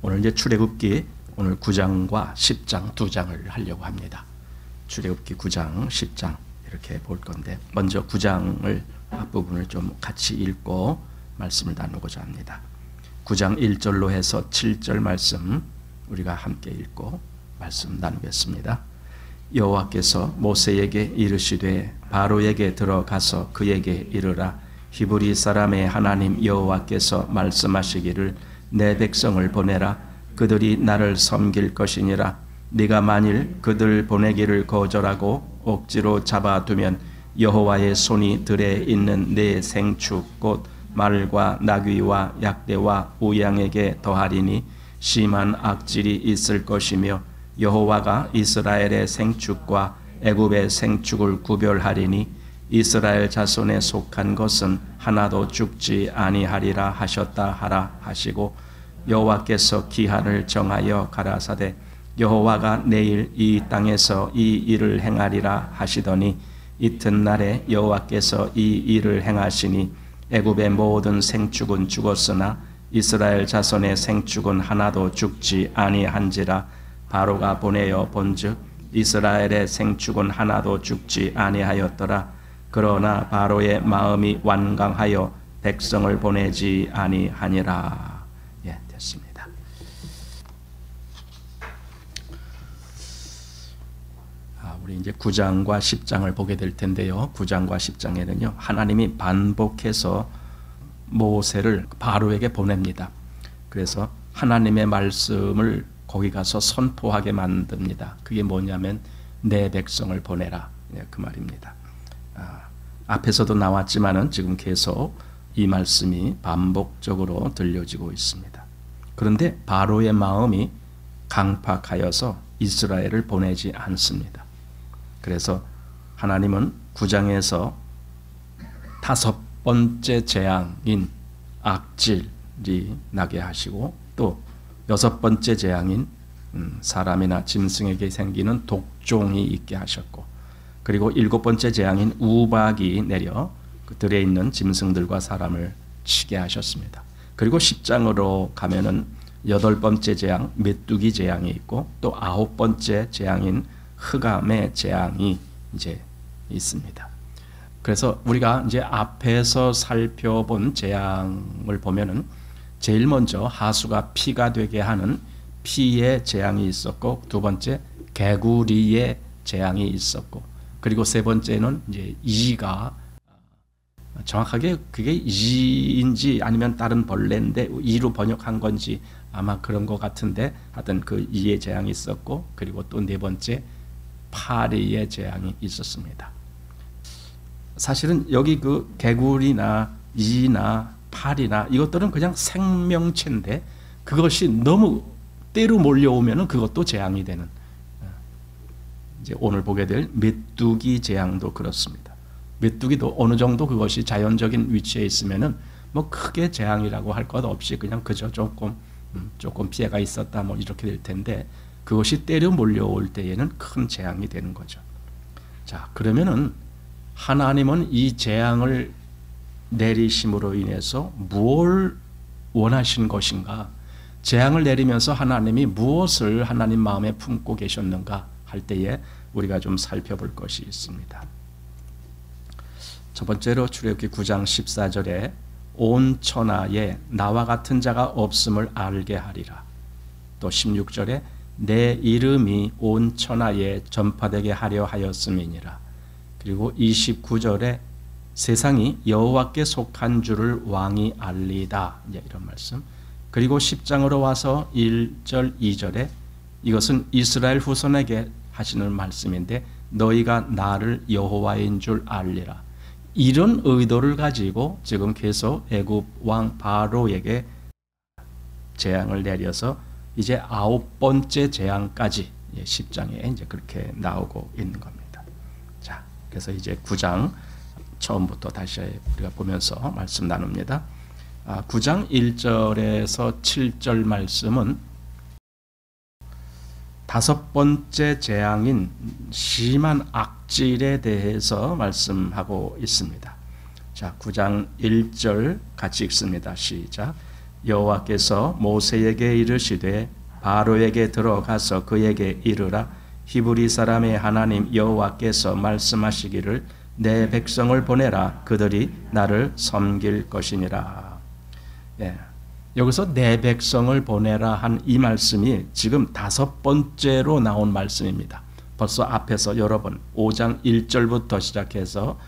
오늘 이제 출애굽기 오늘 9장과 10장 두 장을 하려고 합니다. 출애굽기 9장, 10장 이렇게 볼 건데 먼저 9장을 앞부분을 좀 같이 읽고 말씀을 나누고자 합니다. 9장 1절로 해서 7절 말씀 우리가 함께 읽고 말씀 나누겠습니다. 여호와께서 모세에게 이르시되 바로에게 들어가서 그에게 이르라. 히브리 사람의 하나님 여호와께서 말씀하시기를 내 백성을 보내라. 그들이 나를 섬길 것이니라. 네가 만일 그들 보내기를 거절하고 억지로 잡아두면 여호와의 손이 들에 있는 내 생축 곧 말과 나귀와 약대와 우양에게 더하리니 심한 악질이 있을 것이며 여호와가 이스라엘의 생축과 애굽의 생축을 구별하리니 이스라엘 자손에 속한 것은 하나도 죽지 아니하리라 하셨다 하라 하시고 여호와께서 기한을 정하여 가라사대 여호와가 내일 이 땅에서 이 일을 행하리라 하시더니 이튿날에 여호와께서 이 일을 행하시니 애굽의 모든 생축은 죽었으나 이스라엘 자손의 생축은 하나도 죽지 아니한지라. 바로가 보내어 본즉 이스라엘의 생축은 하나도 죽지 아니하였더라. 그러나 바로의 마음이 완강하여 백성을 보내지 아니하니라. 예, 됐습니다. 우리 이제 9장과 10장을 보게 될 텐데요. 9장과 10장에는요. 하나님이 반복해서 모세를 바로에게 보냅니다. 그래서 하나님의 말씀을 거기 가서 선포하게 만듭니다. 그게 뭐냐면 내 백성을 보내라. 예, 그 말입니다. 앞에서도 나왔지만은 지금 계속 이 말씀이 반복적으로 들려지고 있습니다. 그런데 바로의 마음이 강팍하여서 이스라엘을 보내지 않습니다. 그래서 하나님은 9장에서 5번째 재앙인 악질이 나게 하시고 또 6번째 재앙인 사람이나 짐승에게 생기는 독종이 있게 하셨고 그리고 7번째 재앙인 우박이 내려 그들에 있는 짐승들과 사람을 치게 하셨습니다. 그리고 10장으로 가면은 8번째 재앙 메뚜기 재앙이 있고 또 9번째 재앙인 흑암의 재앙이 이제 있습니다. 그래서 우리가 이제 앞에서 살펴본 재앙을 보면은 제일 먼저 하수가 피가 되게 하는 피의 재앙이 있었고 두 번째 개구리의 재앙이 있었고 그리고 세 번째는 이제 이가 정확하게 그게 이인지 아니면 다른 벌레인데 이로 번역한 건지 아마 그런 것 같은데 하여튼 그 이의 재앙이 있었고 그리고 또 네 번째 파리의 재앙이 있었습니다. 사실은 여기 그 개구리나 이나 파리나 이것들은 그냥 생명체인데 그것이 너무 때로 몰려오면은 그것도 재앙이 되는 이제 오늘 보게 될 메뚜기 재앙도 그렇습니다. 메뚜기도 어느 정도 그것이 자연적인 위치에 있으면은 뭐 크게 재앙이라고 할 것 없이 그냥 그저 조금 피해가 있었다 뭐 이렇게 될 텐데 그것이 때려 몰려올 때에는 큰 재앙이 되는 거죠. 자, 그러면은 하나님은 이 재앙을 내리심으로 인해서 무엇을 원하신 것인가? 재앙을 내리면서 하나님이 무엇을 하나님 마음에 품고 계셨는가 할 때에 우리가 좀 살펴볼 것이 있습니다. 첫 번째로 출애굽기 9장 14절에 온 천하에 나와 같은 자가 없음을 알게 하리라. 또 16절에 내 이름이 온 천하에 전파되게 하려 하였음이니라. 그리고 29절에 세상이 여호와께 속한 줄을 왕이 알리다. 이제 이런 말씀. 그리고 10장으로 와서 1절, 2절에 이것은 이스라엘 후손에게 하시는 말씀인데 너희가 나를 여호와인 줄 알리라. 이런 의도를 가지고 지금 계속 애굽 왕 바로에게 재앙을 내려서 이제 9번째 재앙까지 10장에 이제 그렇게 나오고 있는 겁니다. 자, 그래서 이제 9장 처음부터 다시 우리가 보면서 말씀 나눕니다. 9장 1절에서 7절 말씀은 5번째 재앙인 심한 악질에 대해서 말씀하고 있습니다. 자, 9장 1절 같이 읽습니다. 시작. 여호와께서 모세에게 이르시되 바로에게 들어가서 그에게 이르라. 히브리 사람의 하나님 여호와께서 말씀하시기를 내 백성을 보내라. 그들이 나를 섬길 것이니라. 예. 여기서 내 백성을 보내라 한 이 말씀이 지금 5번째로 나온 말씀입니다. 벌써 앞에서 여러 번 5장 1절부터 시작해서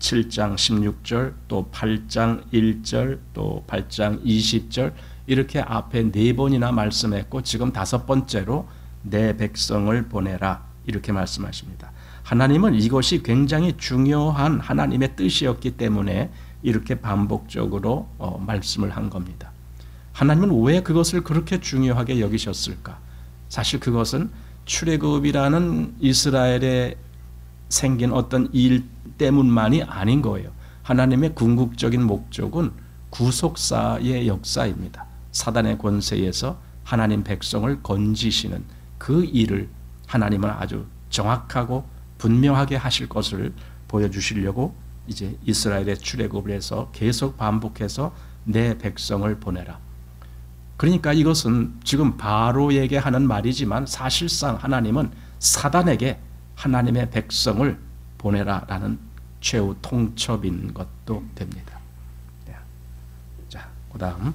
7장 16절, 또 8장 1절, 또 8장 20절 이렇게 앞에 4번이나 말씀했고 지금 5번째로 내 백성을 보내라 이렇게 말씀하십니다. 하나님은 이것이 굉장히 중요한 하나님의 뜻이었기 때문에 이렇게 반복적으로 말씀을 한 겁니다. 하나님은 왜 그것을 그렇게 중요하게 여기셨을까? 사실 그것은 출애굽이라는 이스라엘에 생긴 어떤 일 때문만이 아닌 거예요. 하나님의 궁극적인 목적은 구속사의 역사입니다. 사단의 권세에서 하나님 백성을 건지시는 그 일을 하나님은 아주 정확하고 분명하게 하실 것을 보여주시려고 이제 이스라엘의 출애굽을 해서 계속 반복해서 내 백성을 보내라. 그러니까 이것은 지금 바로에게 하는 말이지만 사실상 하나님은 사단에게 하나님의 백성을 보내라라는 최후 통첩인 것도 됩니다. 자, 그다음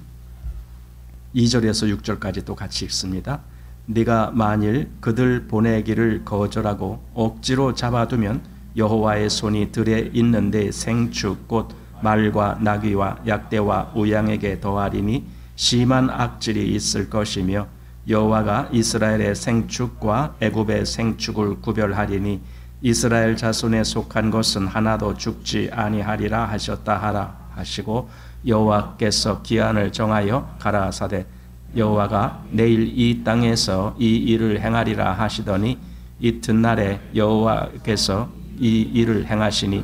2절에서 6절까지 또 같이 읽습니다. 네가 만일 그들 보내기를 거절하고 억지로 잡아두면 여호와의 손이 들에 있는데 생축 곧 말과 나귀와 약대와 우양에게 더하리니 심한 악질이 있을 것이며 여호와가 이스라엘의 생축과 애굽의 생축을 구별하리니 이스라엘 자손에 속한 것은 하나도 죽지 아니하리라 하셨다 하라 하시고 여호와께서 기한을 정하여 가라사대 여호와가 내일 이 땅에서 이 일을 행하리라 하시더니 이튿날에 여호와께서 이 일을 행하시니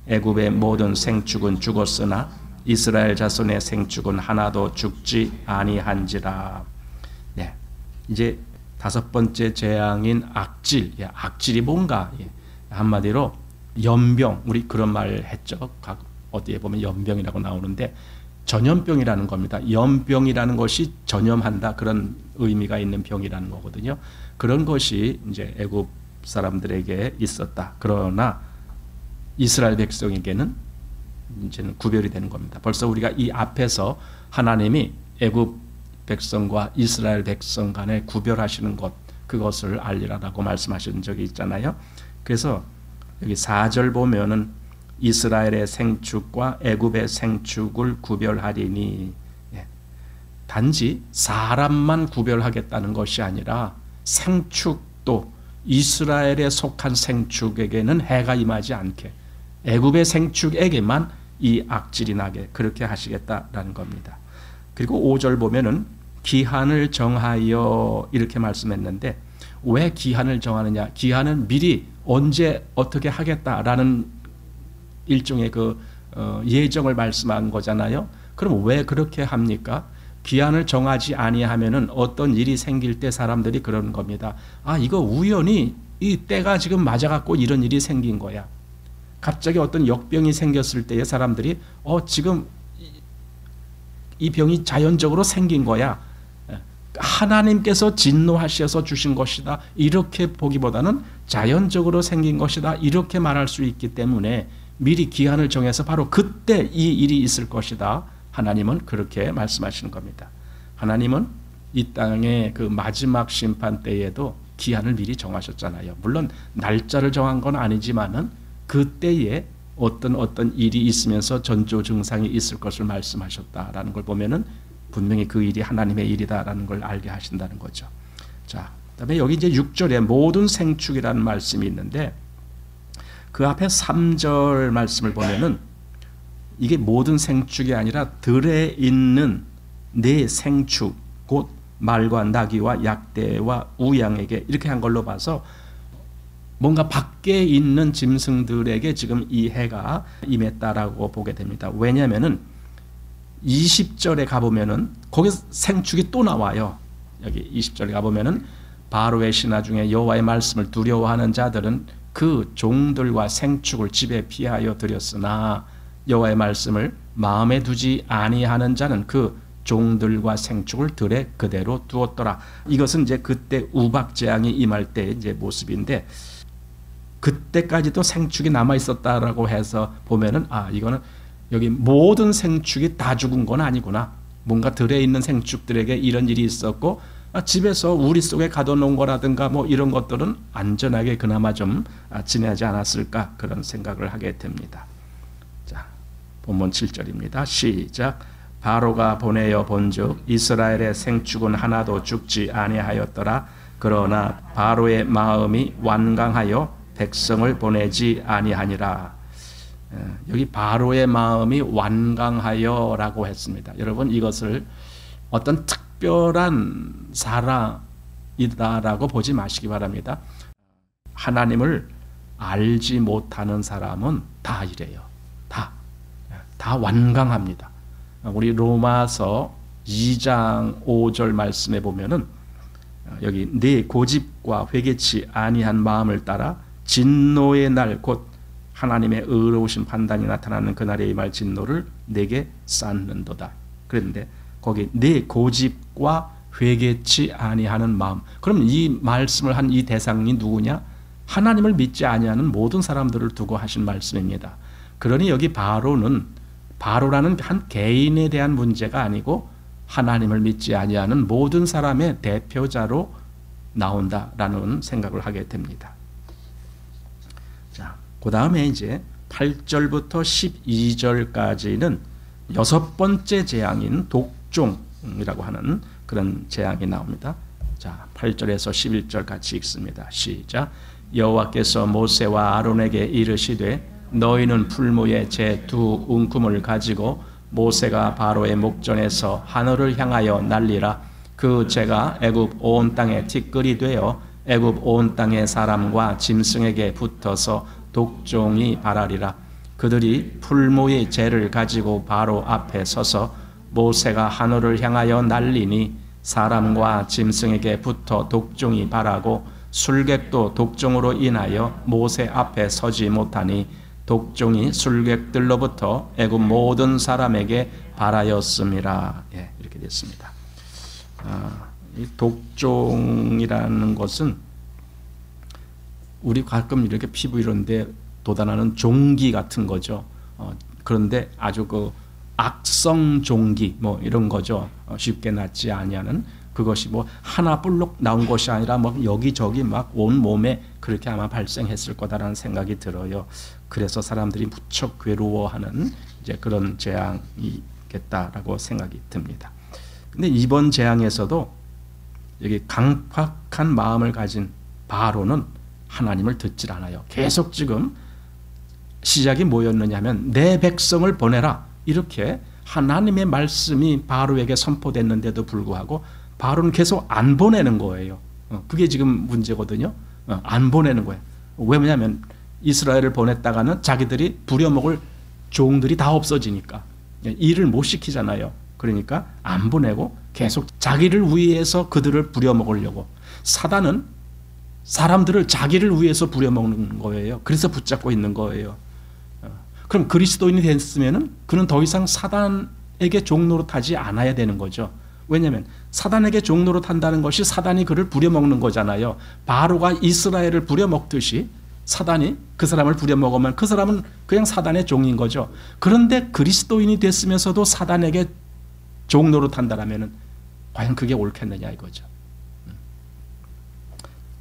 애굽의 모든 생축은 죽었으나 이스라엘 자손의 생축은 하나도 죽지 아니한지라. 네, 이제 5번째 재앙인 악질. 악질이 뭔가? 한마디로 연병. 우리 그런 말 했죠. 어디에 보면 연병이라고 나오는데 전염병이라는 겁니다. 연병이라는 것이 전염한다 그런 의미가 있는 병이라는 거거든요. 그런 것이 이제 애굽 사람들에게 있었다. 그러나 이스라엘 백성에게는 이제는 구별이 되는 겁니다. 벌써 우리가 이 앞에서 하나님이 애굽 백성과 이스라엘 백성 간에 구별하시는 것 그것을 알리라라고 말씀하신 적이 있잖아요. 그래서 여기 4절 보면은 이스라엘의 생축과 애굽의 생축을 구별하리니 단지 사람만 구별하겠다는 것이 아니라 생축도 이스라엘에 속한 생축에게는 해가 임하지 않게 애굽의 생축에게만 이 악질이 나게 그렇게 하시겠다라는 겁니다. 그리고 5절 보면은 기한을 정하여 이렇게 말씀했는데 왜 기한을 정하느냐? 기한은 미리 언제 어떻게 하겠다라는 일종의 그 예정을 말씀한 거잖아요. 그럼 왜 그렇게 합니까? 기한을 정하지 아니하면은 어떤 일이 생길 때 사람들이 그러는 겁니다. 아, 이거 우연히 이 때가 지금 맞아갖고 이런 일이 생긴 거야. 갑자기 어떤 역병이 생겼을 때에 사람들이 지금 이 병이 자연적으로 생긴 거야. 하나님께서 진노하셔서 주신 것이다. 이렇게 보기보다는 자연적으로 생긴 것이다. 이렇게 말할 수 있기 때문에 미리 기한을 정해서 바로 그때 이 일이 있을 것이다. 하나님은 그렇게 말씀하시는 겁니다. 하나님은 이 땅의 그 마지막 심판 때에도 기한을 미리 정하셨잖아요. 물론 날짜를 정한 건 아니지만은 그때에 어떤 일이 있으면서 전조 증상이 있을 것을 말씀하셨다라는 걸 보면은 분명히 그 일이 하나님의 일이다라는 걸 알게 하신다는 거죠. 자, 그다음에 여기 이제 6절에 모든 생축이라는 말씀이 있는데 그 앞에 3절 말씀을 보면은 이게 모든 생축이 아니라 들에 있는 내 생축 곧 말과 나귀와 약대와 우양에게 이렇게 한 걸로 봐서 뭔가 밖에 있는 짐승들에게 지금 이 해가 임했다라고 보게 됩니다. 왜냐하면은 20절에 가보면은 거기 생축이 또 나와요. 여기 20절에 가보면은 바로의 신하 중에 여호와의 말씀을 두려워하는 자들은 그 종들과 생축을 집에 피하여 드렸으나 여호와의 말씀을 마음에 두지 아니하는 자는 그 종들과 생축을 들에 그대로 두었더라. 이것은 이제 그때 우박 재앙이 임할 때 이제 모습인데, 그때까지도 생축이 남아 있었다라고 해서 보면은 이거는 여기 모든 생축이 다 죽은 건 아니구나. 뭔가 들에 있는 생축들에게 이런 일이 있었고, 집에서 우리 속에 가둬놓은 거라든가 뭐 이런 것들은 안전하게 그나마 좀 지내지 않았을까, 그런 생각을 하게 됩니다. 자, 본문 7절입니다. 시작. 바로가 보내어 본즉 이스라엘의 생축은 하나도 죽지 아니하였더라. 그러나 바로의 마음이 완강하여 백성을 보내지 아니하니라. 여기 바로의 마음이 완강하여라고 했습니다. 여러분, 이것을 어떤 특별한 사람이다라고 보지 마시기 바랍니다. 하나님을 알지 못하는 사람은 다 이래요. 다 완강합니다. 우리 로마서 2장 5절 말씀에 보면은 여기 내 고집과 회개치 아니한 마음을 따라 진노의 날 곧 하나님의 의로우신 판단이 나타나는 그날에 임할 진노를 내게 쌓는도다. 그런데 거기 내 고집과 회개치 아니하는 마음. 그럼 이 말씀을 한 이 대상이 누구냐? 하나님을 믿지 아니하는 모든 사람들을 두고 하신 말씀입니다. 그러니 여기 바로라는 한 개인에 대한 문제가 아니고 하나님을 믿지 아니하는 모든 사람의 대표자로 나온다라는 생각을 하게 됩니다. 자, 그 다음에 이제 8절부터 12절까지는 여섯 번째 재앙인 독종이라고 하는 그런 재앙이 나옵니다. 자, 8절에서 11절 같이 읽습니다. 시작. 여호와께서 모세와 아론에게 이르시되 너희는 풀무에 제 두 웅큼을 가지고 모세가 바로의 목전에서 하늘을 향하여 날리라. 그 재가 애굽 온 땅에 티끌이 되어 애굽 온 땅의 사람과 짐승에게 붙어서 독종이 발하리라. 그들이 풀무의 재를 가지고 바로 앞에 서서 모세가 하늘을 향하여 날리니 사람과 짐승에게 붙어 독종이 발하고 술객도 독종으로 인하여 모세 앞에 서지 못하니 독종이 술객들로부터 애굽 모든 사람에게 발하였음이라. 이렇게 됐습니다. 이 독종이라는 것은 우리 가끔 이렇게 피부 이런데 돋아나는 종기 같은 거죠. 그런데 아주 그 악성 종기 뭐 이런 거죠. 쉽게 낫지 아니하는 그것이 뭐 하나 볼록 나온 것이 아니라 뭐 여기저기 막 온 몸에 그렇게 아마 발생했을 거다라는 생각이 들어요. 그래서 사람들이 무척 괴로워하는 이제 그런 재앙이겠다라고 생각이 듭니다. 근데 이번 재앙에서도 여기 강팍한 마음을 가진 바로는 하나님을 듣질 않아요. 계속 지금 시작이 뭐였느냐 하면 내 백성을 보내라. 이렇게 하나님의 말씀이 바로에게 선포됐는데도 불구하고 바로는 계속 안 보내는 거예요. 그게 지금 문제거든요. 안 보내는 거예요. 왜냐하면 이스라엘을 보냈다가는 자기들이 부려먹을 종들이 다 없어지니까 일을 못 시키잖아요. 그러니까 안 보내고 계속 자기를 위해서 그들을 부려먹으려고. 사단은 사람들을 자기를 위해서 부려먹는 거예요. 그래서 붙잡고 있는 거예요. 그럼 그리스도인이 됐으면은 그는 더 이상 사단에게 종노릇하지 않아야 되는 거죠. 왜냐하면 사단에게 종노릇한다는 것이 사단이 그를 부려먹는 거잖아요. 바로가 이스라엘을 부려먹듯이 사단이 그 사람을 부려먹으면 그 사람은 그냥 사단의 종인 거죠. 그런데 그리스도인이 됐으면서도 사단에게 종노릇한다라면은 과연 그게 옳겠느냐 이거죠.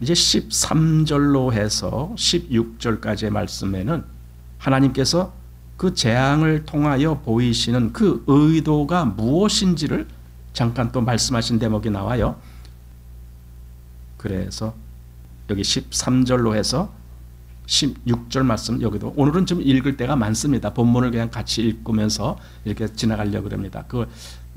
이제 13절로 해서 16절까지의 말씀에는 하나님께서 그 재앙을 통하여 보이시는 그 의도가 무엇인지를 잠깐 또 말씀하신 대목이 나와요. 그래서 여기 13절로 해서 16절 말씀, 여기도 오늘은 좀 읽을 때가 많습니다. 본문을 그냥 같이 읽으면서 이렇게 지나가려고 합니다. 그걸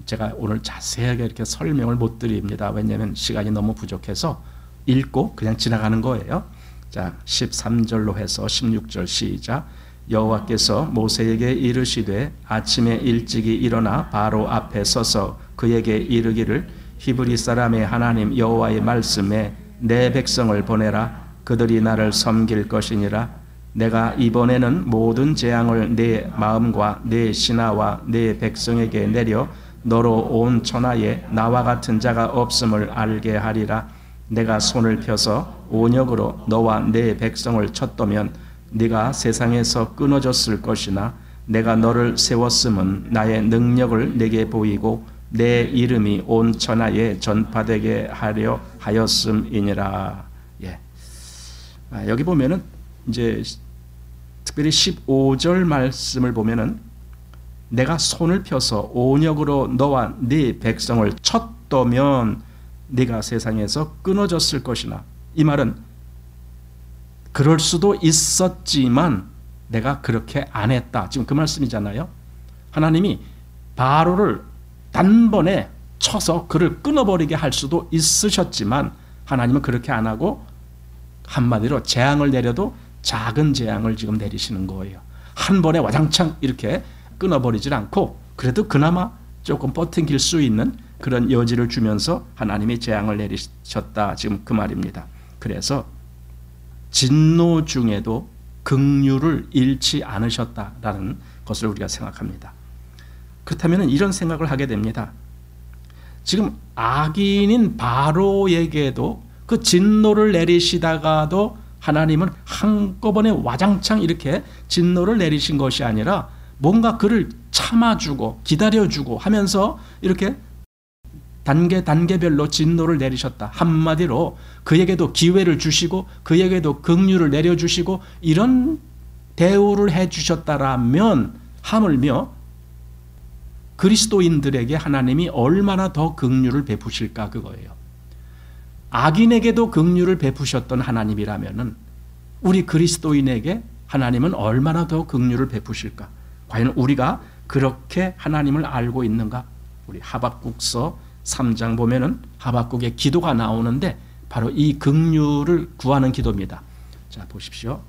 제가 오늘 자세하게 이렇게 설명을 못 드립니다. 왜냐하면 시간이 너무 부족해서 읽고 그냥 지나가는 거예요. 자, 13절로 해서 16절 시작. 여호와께서 모세에게 이르시되 아침에 일찍이 일어나 바로 앞에 서서 그에게 이르기를 히브리 사람의 하나님 여호와의 말씀에 내 백성을 보내라. 그들이 나를 섬길 것이니라. 내가 이번에는 모든 재앙을 내 마음과 내 신하와 내 백성에게 내려 너로 온 천하에 나와 같은 자가 없음을 알게 하리라. 내가 손을 펴서 온역으로 너와 내 백성을 쳤더면 네가 세상에서 끊어졌을 것이나 내가 너를 세웠음은 나의 능력을 내게 보이고 내 이름이 온 천하에 전파되게 하려 하였음이니라. 예. 여기 보면은 이제 특별히 15절 말씀을 보면은 내가 손을 펴서 온역으로 너와 네 백성을 쳤더면 네가 세상에서 끊어졌을 것이나, 이 말은 그럴 수도 있었지만 내가 그렇게 안 했다, 지금 그 말씀이잖아요. 하나님이 바로를 단번에 쳐서 그를 끊어버리게 할 수도 있으셨지만 하나님은 그렇게 안 하고 한마디로 재앙을 내려도 작은 재앙을 지금 내리시는 거예요. 한 번에 와장창 이렇게 끊어버리질 않고 그래도 그나마 조금 버팅길 수 있는 그런 여지를 주면서 하나님이 재앙을 내리셨다, 지금 그 말입니다. 그래서 진노 중에도 긍휼을 잃지 않으셨다라는 것을 우리가 생각합니다. 그렇다면 이런 생각을 하게 됩니다. 지금 악인인 바로에게도 그 진노를 내리시다가도 하나님은 한꺼번에 와장창 이렇게 진노를 내리신 것이 아니라 뭔가 그를 참아주고 기다려주고 하면서 이렇게 단계별로 진노를 내리셨다. 한마디로 그에게도 기회를 주시고 그에게도 긍휼을 내려주시고 이런 대우를 해주셨다라면 하물며 그리스도인들에게 하나님이 얼마나 더 긍휼을 베푸실까, 그거예요. 악인에게도 긍휼을 베푸셨던 하나님이라면은 우리 그리스도인에게 하나님은 얼마나 더 긍휼을 베푸실까? 과연 우리가 그렇게 하나님을 알고 있는가? 우리 하박국서 3장 보면은 하박국의 기도가 나오는데 바로 이 긍휼을 구하는 기도입니다. 자, 보십시오.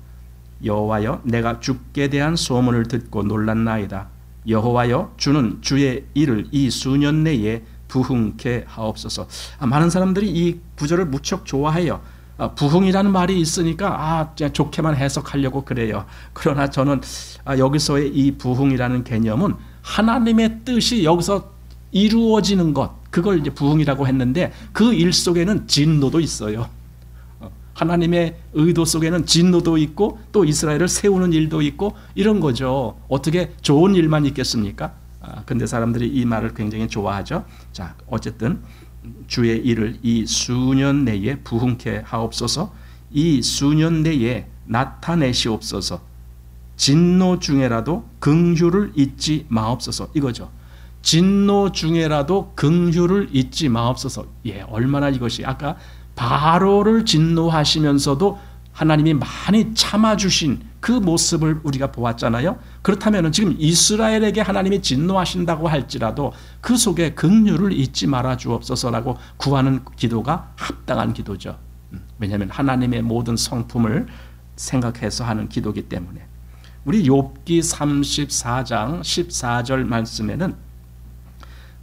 여호와여, 내가 주께 대한 소문을 듣고 놀랐나이다. 여호와여, 주는 주의 일을 이 수년 내에 부흥케 하옵소서. 많은 사람들이 이 구절을 무척 좋아해요. 부흥이라는 말이 있으니까 그냥 좋게만 해석하려고 그래요. 그러나 저는 여기서의 이 부흥이라는 개념은 하나님의 뜻이 여기서 이루어지는 것, 그걸 이제 부흥이라고 했는데 그 일 속에는 진노도 있어요. 하나님의 의도 속에는 진노도 있고 또 이스라엘을 세우는 일도 있고 이런 거죠. 어떻게 좋은 일만 있겠습니까? 근데 사람들이 이 말을 굉장히 좋아하죠. 자, 어쨌든 주의 일을 이 수년 내에 부흥케 하옵소서. 이 수년 내에 나타내시옵소서. 진노 중에라도 긍휼을 잊지 마옵소서, 이거죠. 진노 중에라도 긍휼을 잊지 마옵소서. 예, 얼마나 이것이 아까 바로를 진노하시면서도 하나님이 많이 참아주신 그 모습을 우리가 보았잖아요. 그렇다면 지금 이스라엘에게 하나님이 진노하신다고 할지라도 그 속에 긍휼을 잊지 말아 주옵소서라고 구하는 기도가 합당한 기도죠. 왜냐하면 하나님의 모든 성품을 생각해서 하는 기도이기 때문에. 우리 욥기 34장 14절 말씀에는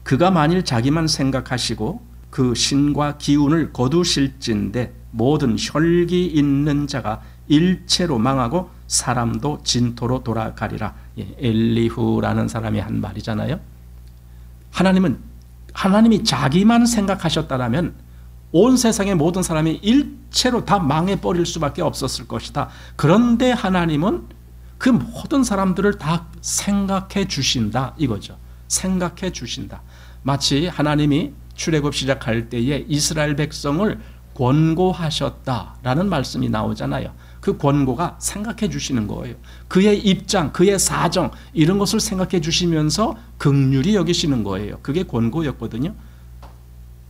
그가 만일 자기만 생각하시고 그 신과 기운을 거두실진데 모든 혈기 있는 자가 일체로 망하고 사람도 진토로 돌아가리라. 엘리후라는 사람이 한 말이잖아요. 하나님이 자기만 생각하셨다라면 온 세상의 모든 사람이 일체로 다 망해버릴 수밖에 없었을 것이다. 그런데 하나님은 그 모든 사람들을 다 생각해 주신다, 이거죠. 생각해 주신다. 마치 하나님이 출애굽 시작할 때에 이스라엘 백성을 권고하셨다라는 말씀이 나오잖아요. 그 권고가 생각해 주시는 거예요. 그의 입장, 그의 사정 이런 것을 생각해 주시면서 긍휼히 여기시는 거예요. 그게 권고였거든요.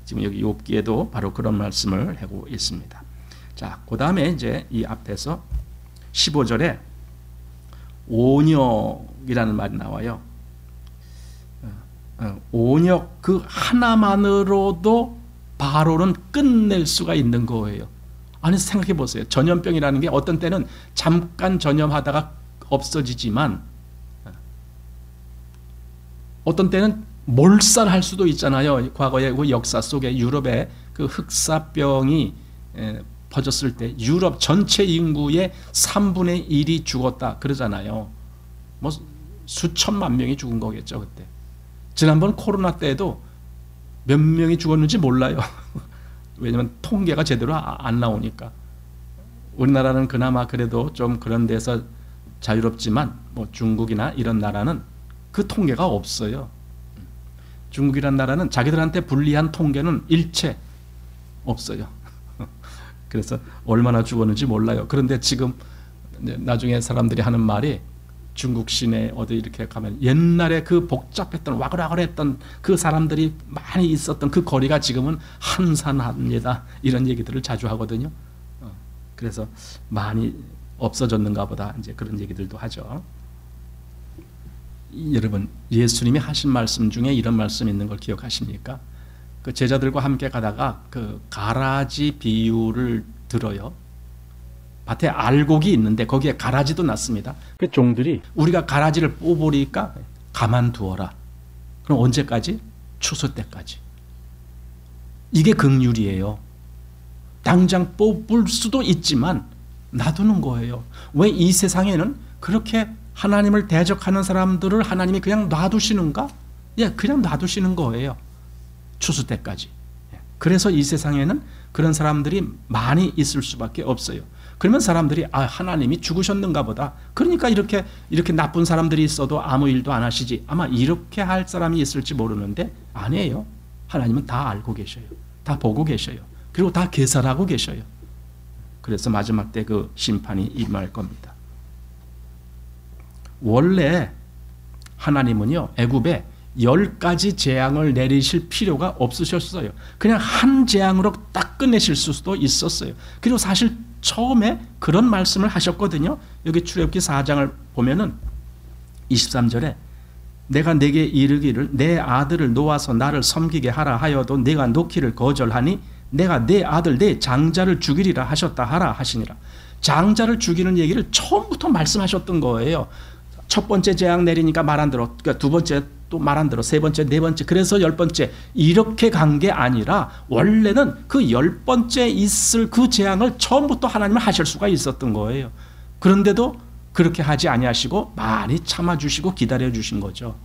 지금 여기 욥기에도 바로 그런 말씀을 하고 있습니다. 자, 그 다음에 이제 이 앞에서 15절에 온역이라는 말이 나와요. 온역 그 하나만으로도 바로는 끝낼 수가 있는 거예요. 아니, 생각해 보세요. 전염병이라는 게 어떤 때는 잠깐 전염하다가 없어지지만 어떤 때는 몰살할 수도 있잖아요. 과거의 그 역사 속에 유럽의 그 흑사병이 퍼졌을 때 유럽 전체 인구의 3분의 1이 죽었다 그러잖아요. 뭐 수천만 명이 죽은 거겠죠, 그때. 지난번 코로나 때에도 몇 명이 죽었는지 몰라요. 왜냐하면 통계가 제대로 안 나오니까. 우리나라는 그나마 그래도 좀 그런 데서 자유롭지만 뭐 중국이나 이런 나라는 그 통계가 없어요. 중국이란 나라는 자기들한테 불리한 통계는 일체 없어요. 그래서 얼마나 죽었는지 몰라요. 그런데 지금 나중에 사람들이 하는 말이 중국 시내 어디 이렇게 가면 옛날에 그 복잡했던 와글와글했던 그 사람들이 많이 있었던 그 거리가 지금은 한산합니다. 이런 얘기들을 자주 하거든요. 그래서 많이 없어졌는가 보다 이제 그런 얘기들도 하죠. 여러분, 예수님이 하신 말씀 중에 이런 말씀이 있는 걸 기억하십니까? 그 제자들과 함께 가다가 그 가라지 비유를 들어요. 밭에 알곡이 있는데 거기에 가라지도 났습니다. 그 종들이 우리가 가라지를 뽑으니까 가만두어라. 그럼 언제까지? 추수 때까지. 이게 긍휼이에요. 당장 뽑을 수도 있지만 놔두는 거예요. 왜 이 세상에는 그렇게 하나님을 대적하는 사람들을 하나님이 그냥 놔두시는가? 예, 그냥 놔두시는 거예요. 추수 때까지. 그래서 이 세상에는 그런 사람들이 많이 있을 수밖에 없어요. 그러면 사람들이 하나님이 죽으셨는가 보다. 그러니까 이렇게 나쁜 사람들이 있어도 아무 일도 안 하시지. 아마 이렇게 할 사람이 있을지 모르는데 아니에요. 하나님은 다 알고 계셔요. 다 보고 계셔요. 그리고 다 계산하고 계셔요. 그래서 마지막 때 그 심판이 임할 겁니다. 원래 하나님은요, 애굽에 10가지 재앙을 내리실 필요가 없으셨어요. 그냥 한 재앙으로 딱 끝내실 수도 있었어요. 그리고 사실 처음에 그런 말씀을 하셨거든요. 여기 출애굽기 4장을 보면은 23절에 내가 내게 이르기를 내 아들을 놓아서 나를 섬기게 하라 하여도 내가 놓기를 거절하니 내가 내 아들 내 장자를 죽이리라 하셨다 하라 하시니라. 장자를 죽이는 얘기를 처음부터 말씀하셨던 거예요. 첫 번째 재앙 내리니까 말 안 들어. 그러니까 두 번째 또 말 안 들어. 세 번째, 네 번째. 그래서 10번째. 이렇게 간 게 아니라 원래는 그 10번째 있을 그 재앙을 처음부터 하나님은 하실 수가 있었던 거예요. 그런데도 그렇게 하지 아니하시고 많이 참아주시고 기다려주신 거죠.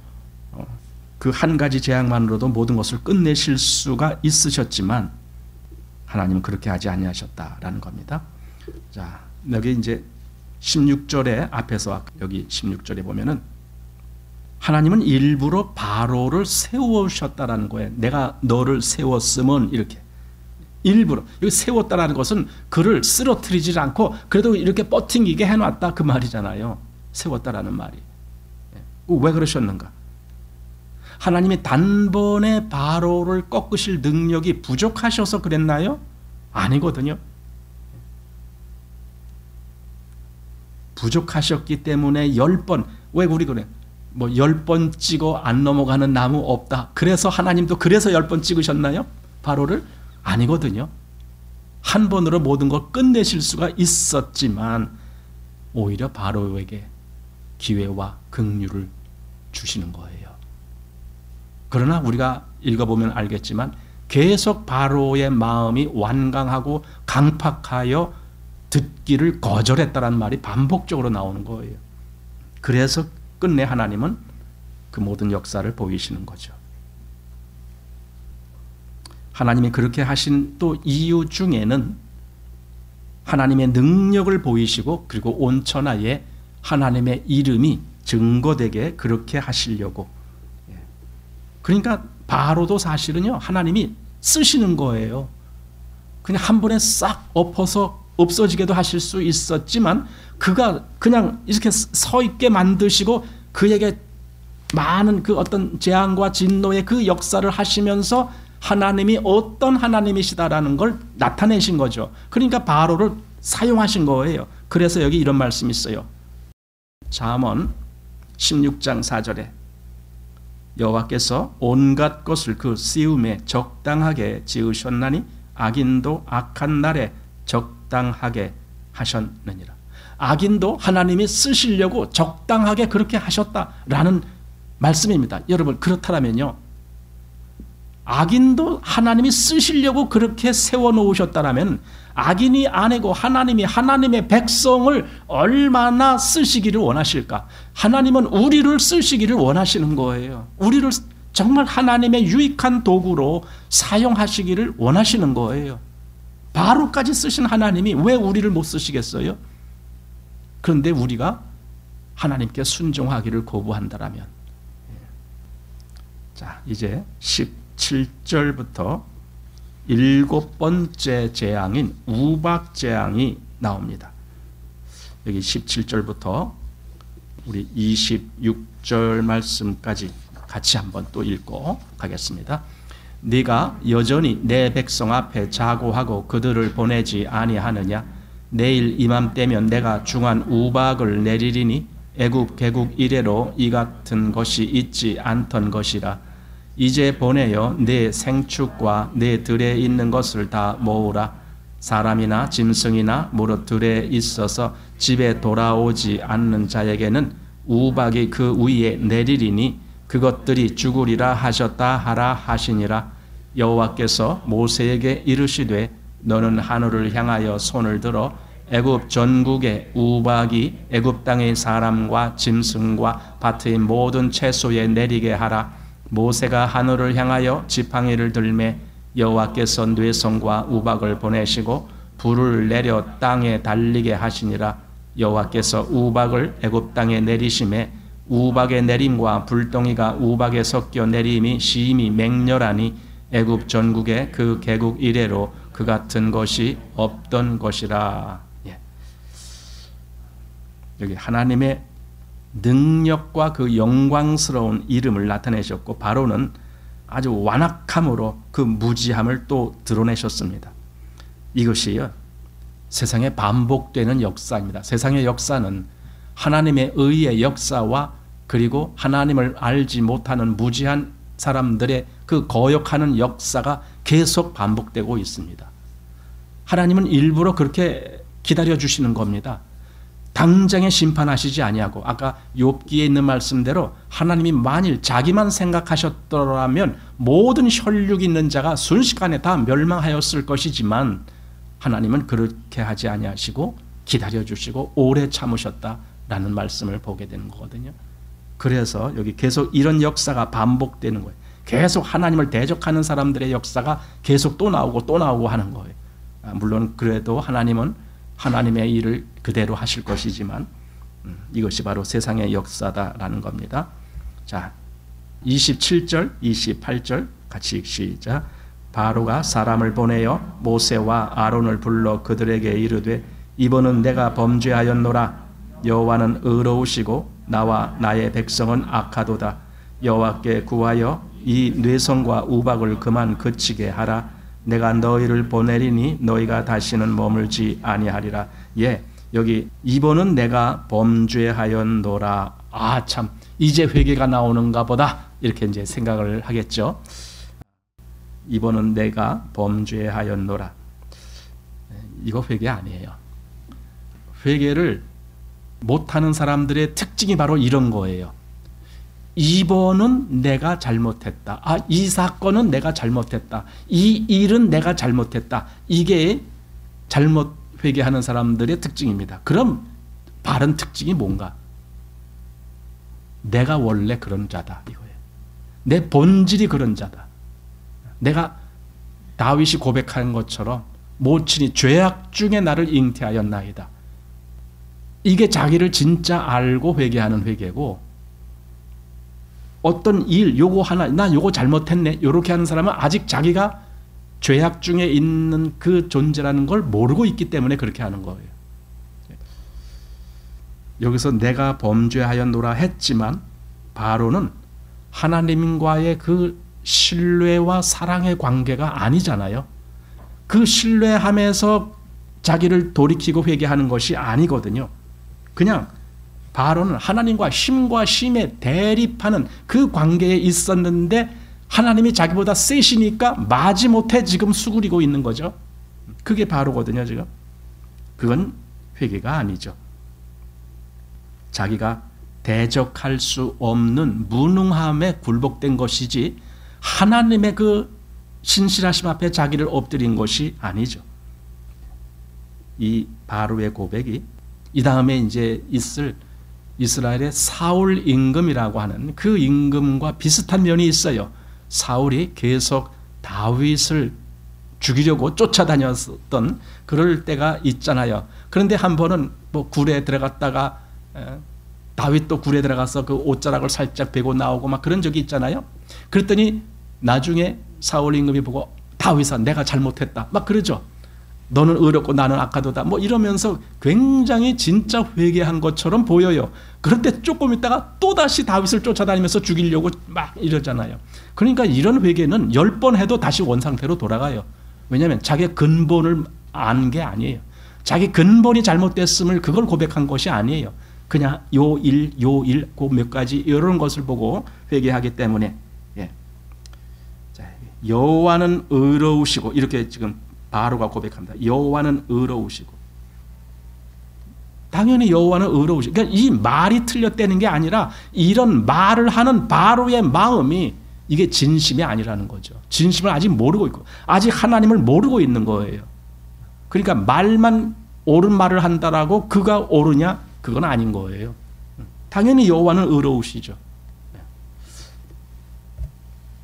그 한 가지 재앙만으로도 모든 것을 끝내실 수가 있으셨지만 하나님은 그렇게 하지 아니하셨다라는 겁니다. 자, 여기 이제 16절에 앞에서 여기 16절에 보면은 하나님은 일부러 바로를 세우셨다라는 거예요. 내가 너를 세웠으면 이렇게 일부러 여기 세웠다라는 것은 그를 쓰러뜨리지 않고 그래도 이렇게 버팅기게 해놨다 그 말이잖아요. 세웠다라는 말이. 왜 그러셨는가? 하나님이 단번에 바로를 꺾으실 능력이 부족하셔서 그랬나요? 아니거든요. 부족하셨기 때문에 10번, 왜 우리 그래? 뭐 10번 찍어 안 넘어가는 나무 없다. 그래서 하나님도 그래서 10번 찍으셨나요? 바로를? 아니거든요. 한 번으로 모든 걸 끝내실 수가 있었지만 오히려 바로에게 기회와 긍휼을 주시는 거예요. 그러나 우리가 읽어보면 알겠지만 계속 바로의 마음이 완강하고 강팍하여 듣기를 거절했다라는 말이 반복적으로 나오는 거예요. 그래서 끝내 하나님은 그 모든 역사를 보이시는 거죠. 하나님이 그렇게 하신 또 이유 중에는 하나님의 능력을 보이시고 그리고 온 천하에 하나님의 이름이 증거되게 그렇게 하시려고. 그러니까 바로도 사실은요 하나님이 쓰시는 거예요. 그냥 한 번에 싹 엎어서 없어지게도 하실 수 있었지만 그가 그냥 이렇게 서 있게 만드시고 그에게 많은 그 어떤 재앙과 진노의 그 역사를 하시면서 하나님이 어떤 하나님이시다라는 걸 나타내신 거죠. 그러니까 바로를 사용하신 거예요. 그래서 여기 이런 말씀이 있어요. 잠언 16장 4절에 여호와께서 온갖 것을 그 시음에 적당하게 지으셨나니 악인도 악한 날에 적당하게 하셨느니라. 악인도 하나님이 쓰시려고 적당하게 그렇게 하셨다라는 말씀입니다. 여러분 그렇다면요, 악인도 하나님이 쓰시려고 그렇게 세워놓으셨다라면 악인이 아니고 하나님이 하나님의 백성을 얼마나 쓰시기를 원하실까? 하나님은 우리를 쓰시기를 원하시는 거예요. 우리를 정말 하나님의 유익한 도구로 사용하시기를 원하시는 거예요. 바로까지 쓰신 하나님이 왜 우리를 못 쓰시겠어요? 그런데 우리가 하나님께 순종하기를 거부한다라면. 자, 이제 17절부터 7번째 재앙인 우박 재앙이 나옵니다. 여기 17절부터 우리 26절 말씀까지 같이 한번 또 읽고 가겠습니다. 네가 여전히 내 백성 앞에 자고하고 그들을 보내지 아니하느냐? 내일 이맘때면 내가 중한 우박을 내리리니 애굽 개국 이래로 이 같은 것이 있지 않던 것이라. 이제 보내어 내 생축과 내 들에 있는 것을 다 모으라. 사람이나 짐승이나 무릇 들에 있어서 집에 돌아오지 않는 자에게는 우박이 그 위에 내리리니 그것들이 죽으리라 하셨다 하라 하시니라. 여호와께서 모세에게 이르시되 너는 하늘을 향하여 손을 들어 애굽 전국에 우박이 애굽 땅의 사람과 짐승과 밭의 모든 채소에 내리게 하라. 모세가 하늘을 향하여 지팡이를 들매 여호와께서 뇌성과 우박을 보내시고 불을 내려 땅에 달리게 하시니라. 여호와께서 우박을 애굽 땅에 내리심에 우박의 내림과 불덩이가 우박에 섞여 내림이 심히 맹렬하니 애굽 전국에 그 개국 이래로 그 같은 것이 없던 것이라. 여기 하나님의 능력과 그 영광스러운 이름을 나타내셨고 바로는 아주 완악함으로 그 무지함을 또 드러내셨습니다. 이것이요, 세상에 반복되는 역사입니다. 세상의 역사는 하나님의 의의 역사와 그리고 하나님을 알지 못하는 무지한 사람들의 그 거역하는 역사가 계속 반복되고 있습니다. 하나님은 일부러 그렇게 기다려주시는 겁니다. 당장에 심판하시지 아니하고, 아까 욥기에 있는 말씀대로 하나님이 만일 자기만 생각하셨더라면 모든 혈육 있는 자가 순식간에 다 멸망하였을 것이지만 하나님은 그렇게 하지 아니하시고 기다려주시고 오래 참으셨다라는 말씀을 보게 되는 거거든요. 그래서 여기 계속 이런 역사가 반복되는 거예요. 계속 하나님을 대적하는 사람들의 역사가 계속 또 나오고 또 나오고 하는 거예요. 물론 그래도 하나님은 하나님의 일을 그대로 하실 것이지만 이것이 바로 세상의 역사다라는 겁니다. 자, 27절, 28절 같이 시작. 바로가 사람을 보내어 모세와 아론을 불러 그들에게 이르되 이번은 내가 범죄하였노라. 여호와는 의로우시고 나와 나의 백성은 악하도다. 여호와께 구하여 이 뇌성과 우박을 그만 그치게 하라. 내가 너희를 보내리니 너희가 다시는 머물지 아니하리라. 예, 여기 이번은 내가 범죄하였노라. 아, 참 이제 회개가 나오는가 보다 이렇게 이제 생각을 하겠죠. 이번은 내가 범죄하였노라. 이거 회개 아니에요. 회개를 못하는 사람들의 특징이 바로 이런 거예요. 이번은 내가 잘못했다. 아, 이 사건은 내가 잘못했다. 이 일은 내가 잘못했다. 이게 잘못 회개하는 사람들의 특징입니다. 그럼 바른 특징이 뭔가? 내가 원래 그런 자다 이거예요. 내 본질이 그런 자다. 내가 다윗이 고백한 것처럼 모친이 죄악 중에 나를 잉태하였나이다. 이게 자기를 진짜 알고 회개하는 회개고, 어떤 일, 요거 하나, 나 요거 잘못했네, 요렇게 하는 사람은 아직 자기가 죄악 중에 있는 그 존재라는 걸 모르고 있기 때문에 그렇게 하는 거예요. 여기서 내가 범죄하였노라 했지만 바로는 하나님과의 그 신뢰와 사랑의 관계가 아니잖아요. 그 신뢰함에서 자기를 돌이키고 회개하는 것이 아니거든요. 그냥 바로는 하나님과 힘과 힘에 대립하는 그 관계에 있었는데 하나님이 자기보다 세시니까 마지못해 지금 수그리고 있는 거죠. 그게 바로거든요, 지금. 그건 회개가 아니죠. 자기가 대적할 수 없는 무능함에 굴복된 것이지 하나님의 그 신실하심 앞에 자기를 엎드린 것이 아니죠. 이 바로의 고백이 이 다음에 이제 있을 이스라엘의 사울 임금이라고 하는 그 임금과 비슷한 면이 있어요. 사울이 계속 다윗을 죽이려고 쫓아다녔던 그럴 때가 있잖아요. 그런데 한 번은 뭐 굴에 들어갔다가 다윗도 굴에 들어가서 그 옷자락을 살짝 베고 나오고 막 그런 적이 있잖아요. 그랬더니 나중에 사울 임금이 보고 다윗아 내가 잘못했다 막 그러죠. 너는 의롭고 나는 악하도다 뭐 이러면서 굉장히 진짜 회개한 것처럼 보여요. 그런데 조금 있다가 또다시 다윗을 쫓아다니면서 죽이려고 막 이러잖아요. 그러니까 이런 회개는 10번 해도 다시 원상태로 돌아가요. 왜냐하면 자기의 근본을 아는 게 아니에요. 자기 근본이 잘못됐음을 그걸 고백한 것이 아니에요. 그냥 요 몇 가지 이런 것을 보고 회개하기 때문에 여호와는 의로우시고 이렇게 지금 바로가 고백합니다. 여호와는 의로우시고 당연히 여호와는 의로우시고 그러니까 이 말이 틀렸다는 게 아니라 이런 말을 하는 바로의 마음이 이게 진심이 아니라는 거죠. 진심을 아직 모르고 있고 아직 하나님을 모르고 있는 거예요. 그러니까 말만 옳은 말을 한다라고 그가 옳으냐? 그건 아닌 거예요. 당연히 여호와는 의로우시죠.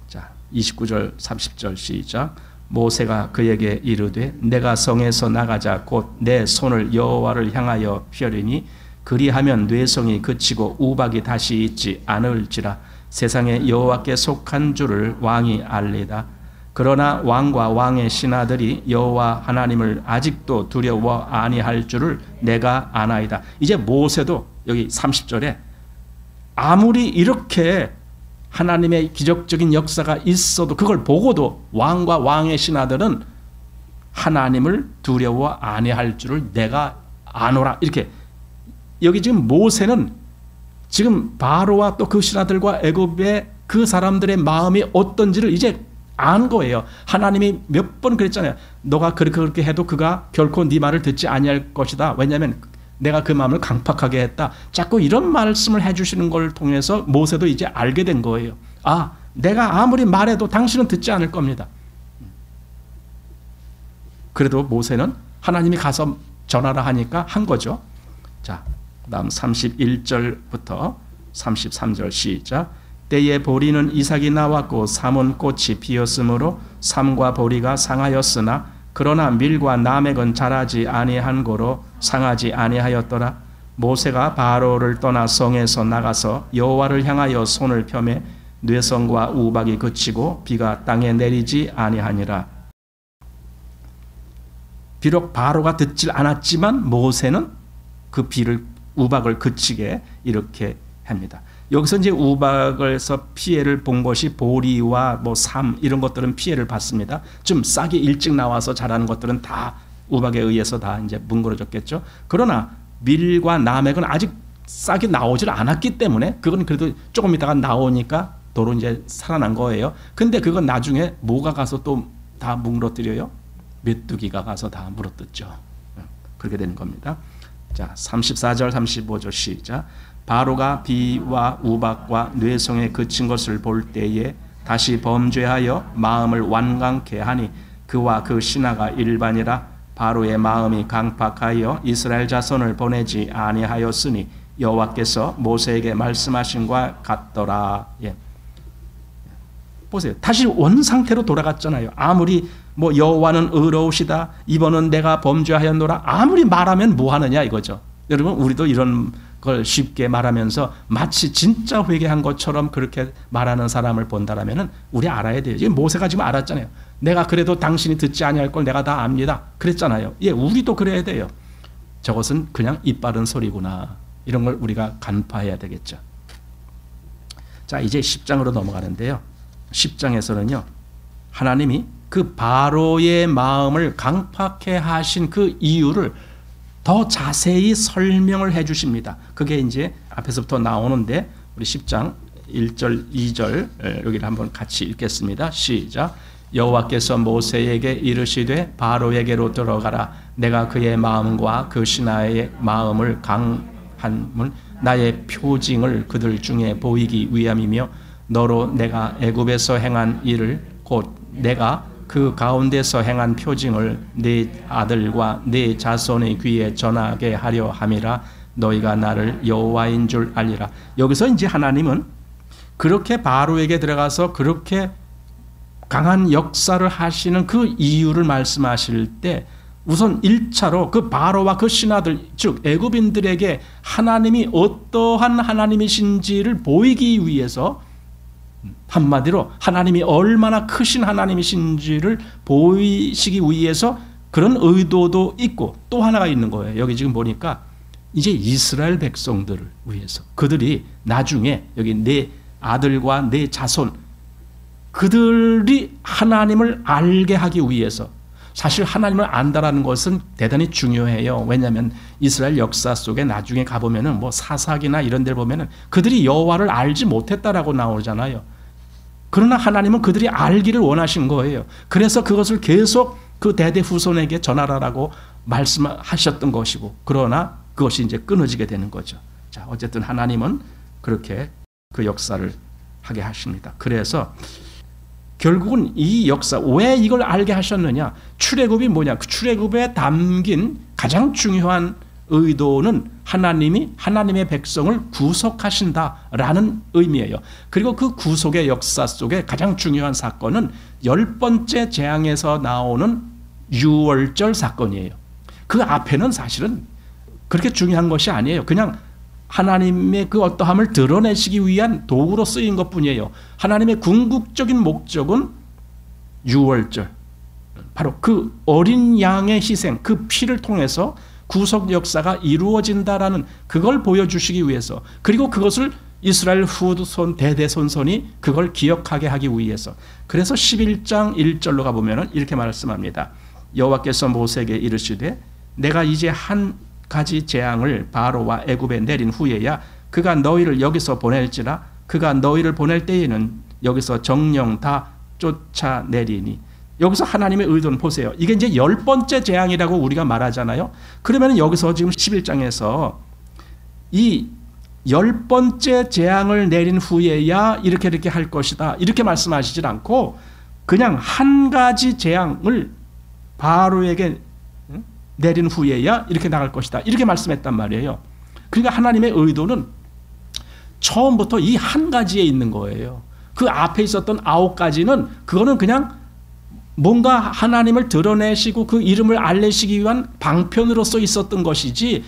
자, 29절 30절 시작. 모세가 그에게 이르되 내가 성에서 나가자 곧 내 손을 여호와를 향하여 펴리니 그리하면 뇌성이 그치고 우박이 다시 있지 않을지라. 세상에 여호와께 속한 줄을 왕이 알리다. 그러나 왕과 왕의 신하들이 여호와 하나님을 아직도 두려워 아니할 줄을 내가 아나이다. 이제 모세도 여기 30절에 아무리 이렇게 하나님의 기적적인 역사가 있어도 그걸 보고도 왕과 왕의 신하들은 하나님을 두려워 아니할 줄을 내가 아노라. 이렇게 여기 지금 모세는 지금 바로와 또 그 신하들과 애굽의 그 사람들의 마음이 어떤지를 이제 안 거예요. 하나님이 몇 번 그랬잖아요. 너가 그렇게 해도 그가 결코 네 말을 듣지 아니할 것이다. 왜냐하면 내가 그 마음을 강팍하게 했다. 자꾸 이런 말씀을 해주시는 걸 통해서 모세도 이제 알게 된 거예요. 아, 내가 아무리 말해도 당신은 듣지 않을 겁니다. 그래도 모세는 하나님이 가서 전하라 하니까 한 거죠. 자, 다음 31절부터 33절 시작. 때에 보리는 이삭이 나왔고 삼은 꽃이 피었으므로 삼과 보리가 상하였으나 그러나 밀과 나맥은 자라지 아니한 고로 상하지 아니하였더라. 모세가 바로를 떠나 성에서 나가서 여호와를 향하여 손을 펴매 뇌성과 우박이 그치고 비가 땅에 내리지 아니하니라. 비록 바로가 듣질 않았지만 모세는 그 우박을 그치게 이렇게 합니다. 여기서 이제 우박에서 피해를 본 것이 보리와 뭐 삼 이런 것들은 피해를 받습니다. 좀 싹이 일찍 나와서 자라는 것들은 다 우박에 의해서 다 이제 뭉그러졌겠죠. 그러나 밀과 나맥은 아직 싹이 나오질 않았기 때문에 그건 그래도 조금 있다가 나오니까 도로 이제 살아난 거예요. 근데 그건 나중에 뭐가 가서 또 다 뭉그러뜨려요? 메뚜기가 가서 다 물어뜯죠. 그렇게 되는 겁니다. 자, 34절 35절 시작. 바로가 비와 우박과 뇌성에 그친 것을 볼 때에 다시 범죄하여 마음을 완강케 하니 그와 그 신하가 일반이라. 바로의 마음이 강팍하여 이스라엘 자손을 보내지 아니하였으니 여호와께서 모세에게 말씀하신과 같더라. 예. 보세요. 다시 원상태로 돌아갔잖아요. 아무리 뭐 여호와는 의로우시다. 이번은 내가 범죄하였노라. 아무리 말하면 뭐 하느냐 이거죠. 여러분 우리도 이런 걸 쉽게 말하면서 마치 진짜 회개한 것처럼 그렇게 말하는 사람을 본다라면은 우리 알아야 돼요. 지금 모세가 지금 알았잖아요. 내가 그래도 당신이 듣지 아니할 걸 내가 다 압니다. 그랬잖아요. 예, 우리도 그래야 돼요. 저것은 그냥 입 바른 소리구나. 이런 걸 우리가 간파해야 되겠죠. 자, 이제 10장으로 넘어가는데요. 10장에서는요. 하나님이 그 바로의 마음을 강팍해 하신 그 이유를 더 자세히 설명을 해 주십니다. 그게 이제 앞에서부터 나오는데 우리 10장 1절 2절 여기를 한번 같이 읽겠습니다. 시작. 여호와께서 모세에게 이르시되 바로에게로 들어가라. 내가 그의 마음과 그 신하의 마음을 강한문 나의 표징을 그들 중에 보이기 위함이며 너로 내가 애굽에서 행한 일을 곧 내가 그 가운데서 행한 표징을 네 아들과 네 자손의 귀에 전하게 하려 함이라. 너희가 나를 여호와인 줄 알리라. 여기서 이제 하나님은 그렇게 바로에게 들어가서 그렇게 강한 역사를 하시는 그 이유를 말씀하실 때 우선 1차로 그 바로와 그 신하들, 즉 애굽인들에게 하나님이 어떠한 하나님이신지를 보이기 위해서, 한마디로 하나님이 얼마나 크신 하나님이신지를 보이시기 위해서 그런 의도도 있고, 또 하나가 있는 거예요. 여기 지금 보니까 이제 이스라엘 백성들을 위해서, 그들이 나중에 여기 내 아들과 내 자손, 그들이 하나님을 알게 하기 위해서, 사실 하나님을 안다라는 것은 대단히 중요해요. 왜냐하면 이스라엘 역사 속에 나중에 가보면은 뭐 사사기나 이런 데를 보면은 그들이 여호와를 알지 못했다라고 나오잖아요. 그러나 하나님은 그들이 알기를 원하신 거예요. 그래서 그것을 계속 그 대대 후손에게 전하라라고 말씀하셨던 것이고, 그러나 그것이 이제 끊어지게 되는 거죠. 자, 어쨌든 하나님은 그렇게 그 역사를 하게 하십니다. 그래서 결국은 이 역사, 왜 이걸 알게 하셨느냐? 출애굽이 뭐냐? 그 출애굽에 담긴 가장 중요한 의도는 하나님이 하나님의 백성을 구속하신다라는 의미예요. 그리고 그 구속의 역사 속에 가장 중요한 사건은 10번째 재앙에서 나오는 유월절 사건이에요. 그 앞에는 사실은 그렇게 중요한 것이 아니에요. 그냥 하나님의 그 어떠함을 드러내시기 위한 도구로 쓰인 것뿐이에요. 하나님의 궁극적인 목적은 유월절, 바로 그 어린 양의 희생, 그 피를 통해서 구속 역사가 이루어진다라는 그걸 보여주시기 위해서, 그리고 그것을 이스라엘 후손 대대손손이 그걸 기억하게 하기 위해서. 그래서 11장 1절로 가보면 이렇게 말씀합니다. 여호와께서 모세에게 이르시되 내가 이제 한 가지 재앙을 바로와 애굽에 내린 후에야 그가 너희를 여기서 보낼지라. 그가 너희를 보낼 때에는 여기서 정령 다 쫓아내리니. 여기서 하나님의 의도는 보세요. 이게 이제 10번째 재앙이라고 우리가 말하잖아요. 그러면 여기서 지금 11장에서 이 10번째 재앙을 내린 후에야 이렇게 할 것이다, 이렇게 말씀하시질 않고 그냥 한 가지 재앙을 바로에게 내린 후에야 이렇게 나갈 것이다, 이렇게 말씀했단 말이에요. 그러니까 하나님의 의도는 처음부터 이 한 가지에 있는 거예요. 그 앞에 있었던 9가지는 그거는 그냥 뭔가 하나님을 드러내시고 그 이름을 알리시기 위한 방편으로서 있었던 것이지,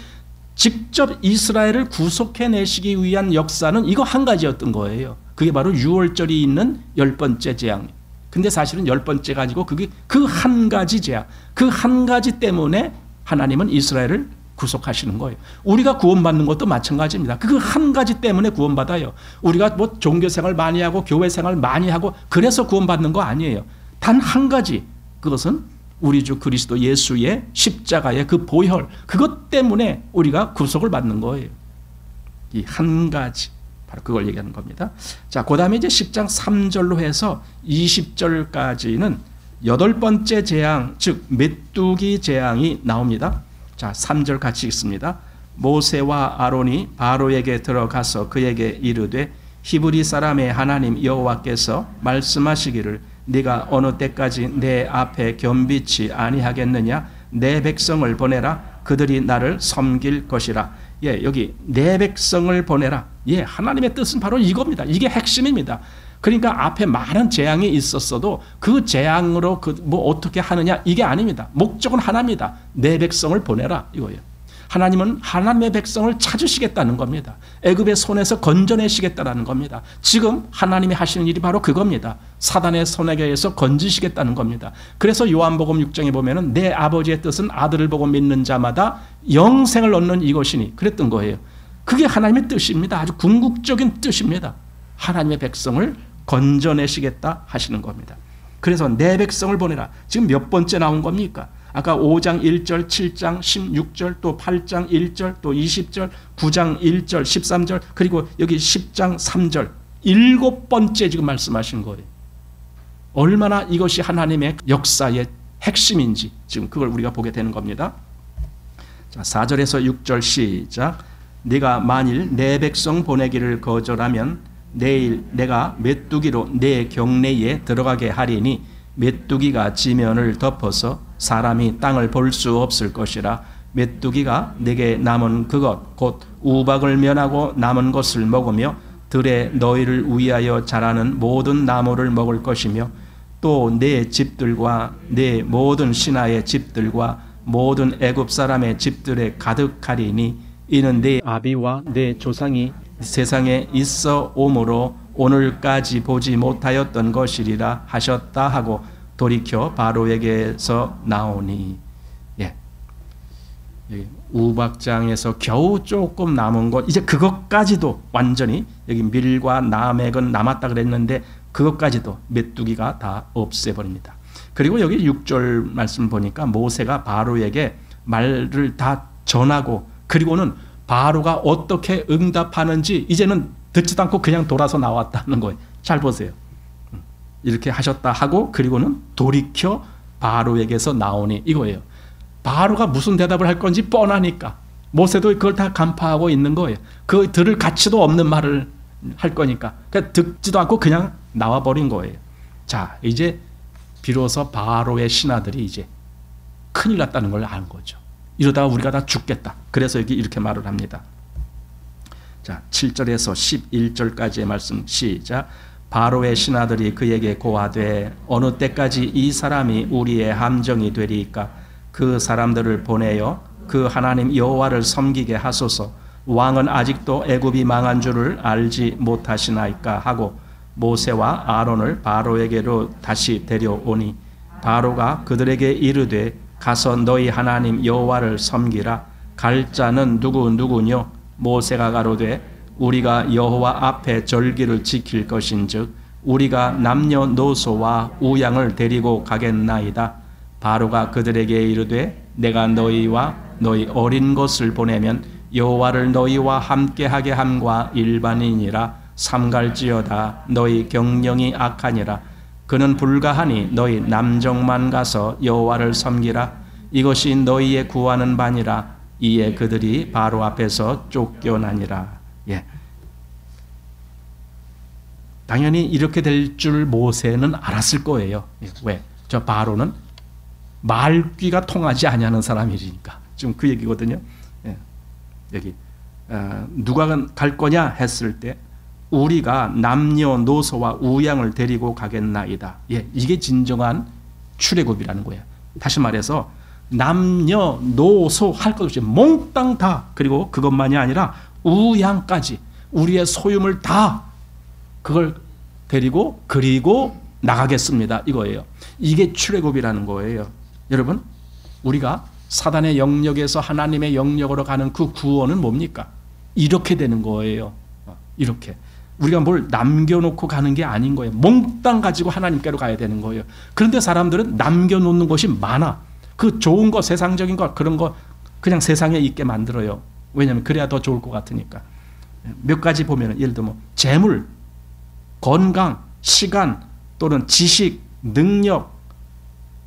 직접 이스라엘을 구속해내시기 위한 역사는 이거 한 가지였던 거예요. 그게 바로 유월절이 있는 10번째 재앙. 근데 사실은 10번째 가지고 그게 그 한 가지 재앙, 그 한 가지 때문에 하나님은 이스라엘을 구속하시는 거예요. 우리가 구원받는 것도 마찬가지입니다. 그 한 가지 때문에 구원받아요. 우리가 뭐 종교생활 많이 하고 교회생활 많이 하고 그래서 구원받는 거 아니에요. 단 한 가지, 그것은 우리 주 그리스도 예수의 십자가의 그 보혈, 그것 때문에 우리가 구속을 받는 거예요. 이 한 가지, 바로 그걸 얘기하는 겁니다. 자, 그 다음에 이제 10장 3절로 해서 20절까지는 8번째 재앙, 즉 메뚜기 재앙이 나옵니다. 자, 3절 같이 읽습니다. 모세와 아론이 바로에게 들어가서 그에게 이르되 히브리 사람의 하나님 여호와께서 말씀하시기를 네가 어느 때까지 내 앞에 겸비치 아니하겠느냐? 내 백성을 보내라. 그들이 나를 섬길 것이라. 예, 여기 내 백성을 보내라. 예, 하나님의 뜻은 바로 이겁니다. 이게 핵심입니다. 그러니까 앞에 많은 재앙이 있었어도 그 재앙으로 뭐 어떻게 하느냐, 이게 아닙니다. 목적은 하나입니다. 내 백성을 보내라, 이거예요. 하나님은 하나님의 백성을 찾으시겠다는 겁니다. 애굽의 손에서 건져내시겠다는 겁니다. 지금 하나님이 하시는 일이 바로 그겁니다. 사단의 손에게서 건지시겠다는 겁니다. 그래서 요한복음 6장에 보면은 내 아버지의 뜻은 아들을 보고 믿는 자마다 영생을 얻는 이것이니, 그랬던 거예요. 그게 하나님의 뜻입니다. 아주 궁극적인 뜻입니다. 하나님의 백성을 건져내시겠다 하시는 겁니다. 그래서 내 백성을 보내라. 지금 몇 번째 나온 겁니까? 아까 5장 1절, 7장 16절, 또 8장 1절, 또 20절, 9장 1절, 13절, 그리고 여기 10장 3절, 7번째 지금 말씀하신 거예요. 얼마나 이것이 하나님의 역사의 핵심인지 지금 그걸 우리가 보게 되는 겁니다. 자, 4절에서 6절 시작. 네가 만일 내 백성 보내기를 거절하면 내일 내가 메뚜기로 내 경내에 들어가게 하리니 메뚜기가 지면을 덮어서 사람이 땅을 볼 수 없을 것이라. 메뚜기가 내게 남은 그것 곧 우박을 면하고 남은 것을 먹으며 들에 너희를 위하여 자라는 모든 나무를 먹을 것이며 또 내 집들과 내 모든 신하의 집들과 모든 애굽 사람의 집들에 가득하리니 이는 내 아비와 내 조상이 세상에 있어 오므로 오늘까지 보지 못하였던 것이리라 하셨다 하고 돌이켜 바로에게서 나오니. 예. 우박장에서 겨우 조금 남은 것, 이제 그것까지도 완전히 여기 밀과 나맥은 남았다 그랬는데 그것까지도 메뚜기가 다 없애버립니다. 그리고 여기 6절 말씀 보니까 모세가 바로에게 말을 다 전하고 그리고는 바로가 어떻게 응답하는지 이제는 듣지도 않고 그냥 돌아서 나왔다는 거예요. 잘 보세요. 이렇게 하셨다 하고 그리고는 돌이켜 바로에게서 나오니 이거예요. 바로가 무슨 대답을 할 건지 뻔하니까 모세도 그걸 다 간파하고 있는 거예요. 그 들을 가치도 없는 말을 할 거니까 그러니까 듣지도 않고 그냥 나와버린 거예요. 자, 이제 비로소 바로의 신하들이 이제 큰일 났다는 걸 안 거죠. 이러다가 우리가 다 죽겠다. 그래서 여기 이렇게 말을 합니다. 자, 7절에서 11절까지의 말씀 시작. 바로의 신하들이 그에게 고하되 어느 때까지 이 사람이 우리의 함정이 되리이까? 그 사람들을 보내어 그 하나님 여호와를 섬기게 하소서. 왕은 아직도 애굽이 망한 줄을 알지 못하시나이까 하고 모세와 아론을 바로에게로 다시 데려오니 바로가 그들에게 이르되 가서 너희 하나님 여호와를 섬기라. 갈 자는 누구뇨? 모세가 가로되 우리가 여호와 앞에 절기를 지킬 것인즉 우리가 남녀노소와 우양을 데리고 가겠나이다. 바로가 그들에게 이르되 내가 너희와 너희 어린 것을 보내면 여호와를 너희와 함께하게 함과 일반이니라. 삼갈지어다 너희 경영이 악하니라. 그는 불가하니 너희 남정만 가서 여호와를 섬기라. 이것이 너희의 구하는 바니라. 이에 그들이 바로 앞에서 쫓겨나니라. 예. 당연히 이렇게 될 줄 모세는 알았을 거예요. 왜? 저 바로는 말귀가 통하지 아니하는 사람이니까. 지금 그 얘기거든요. 예. 여기 누가 갈 거냐 했을 때 우리가 남녀노소와 우양을 데리고 가겠나이다. 예, 이게 진정한 출애굽이라는 거예요. 다시 말해서 남녀노소 할 것 없이 몽땅 다, 그리고 그것만이 아니라 우양까지 우리의 소유물 다 그걸 데리고 그리고 나가겠습니다. 이거예요. 이게 출애굽이라는 거예요. 여러분, 우리가 사단의 영역에서 하나님의 영역으로 가는 그 구원은 뭡니까? 이렇게 되는 거예요. 이렇게. 우리가 뭘 남겨놓고 가는 게 아닌 거예요. 몽땅 가지고 하나님께로 가야 되는 거예요. 그런데 사람들은 남겨놓는 것이 많아. 그 좋은 거, 세상적인 거, 그런 거 그냥 세상에 있게 만들어요. 왜냐하면 그래야 더 좋을 것 같으니까. 몇 가지 보면 예를 들면 재물, 건강, 시간 또는 지식, 능력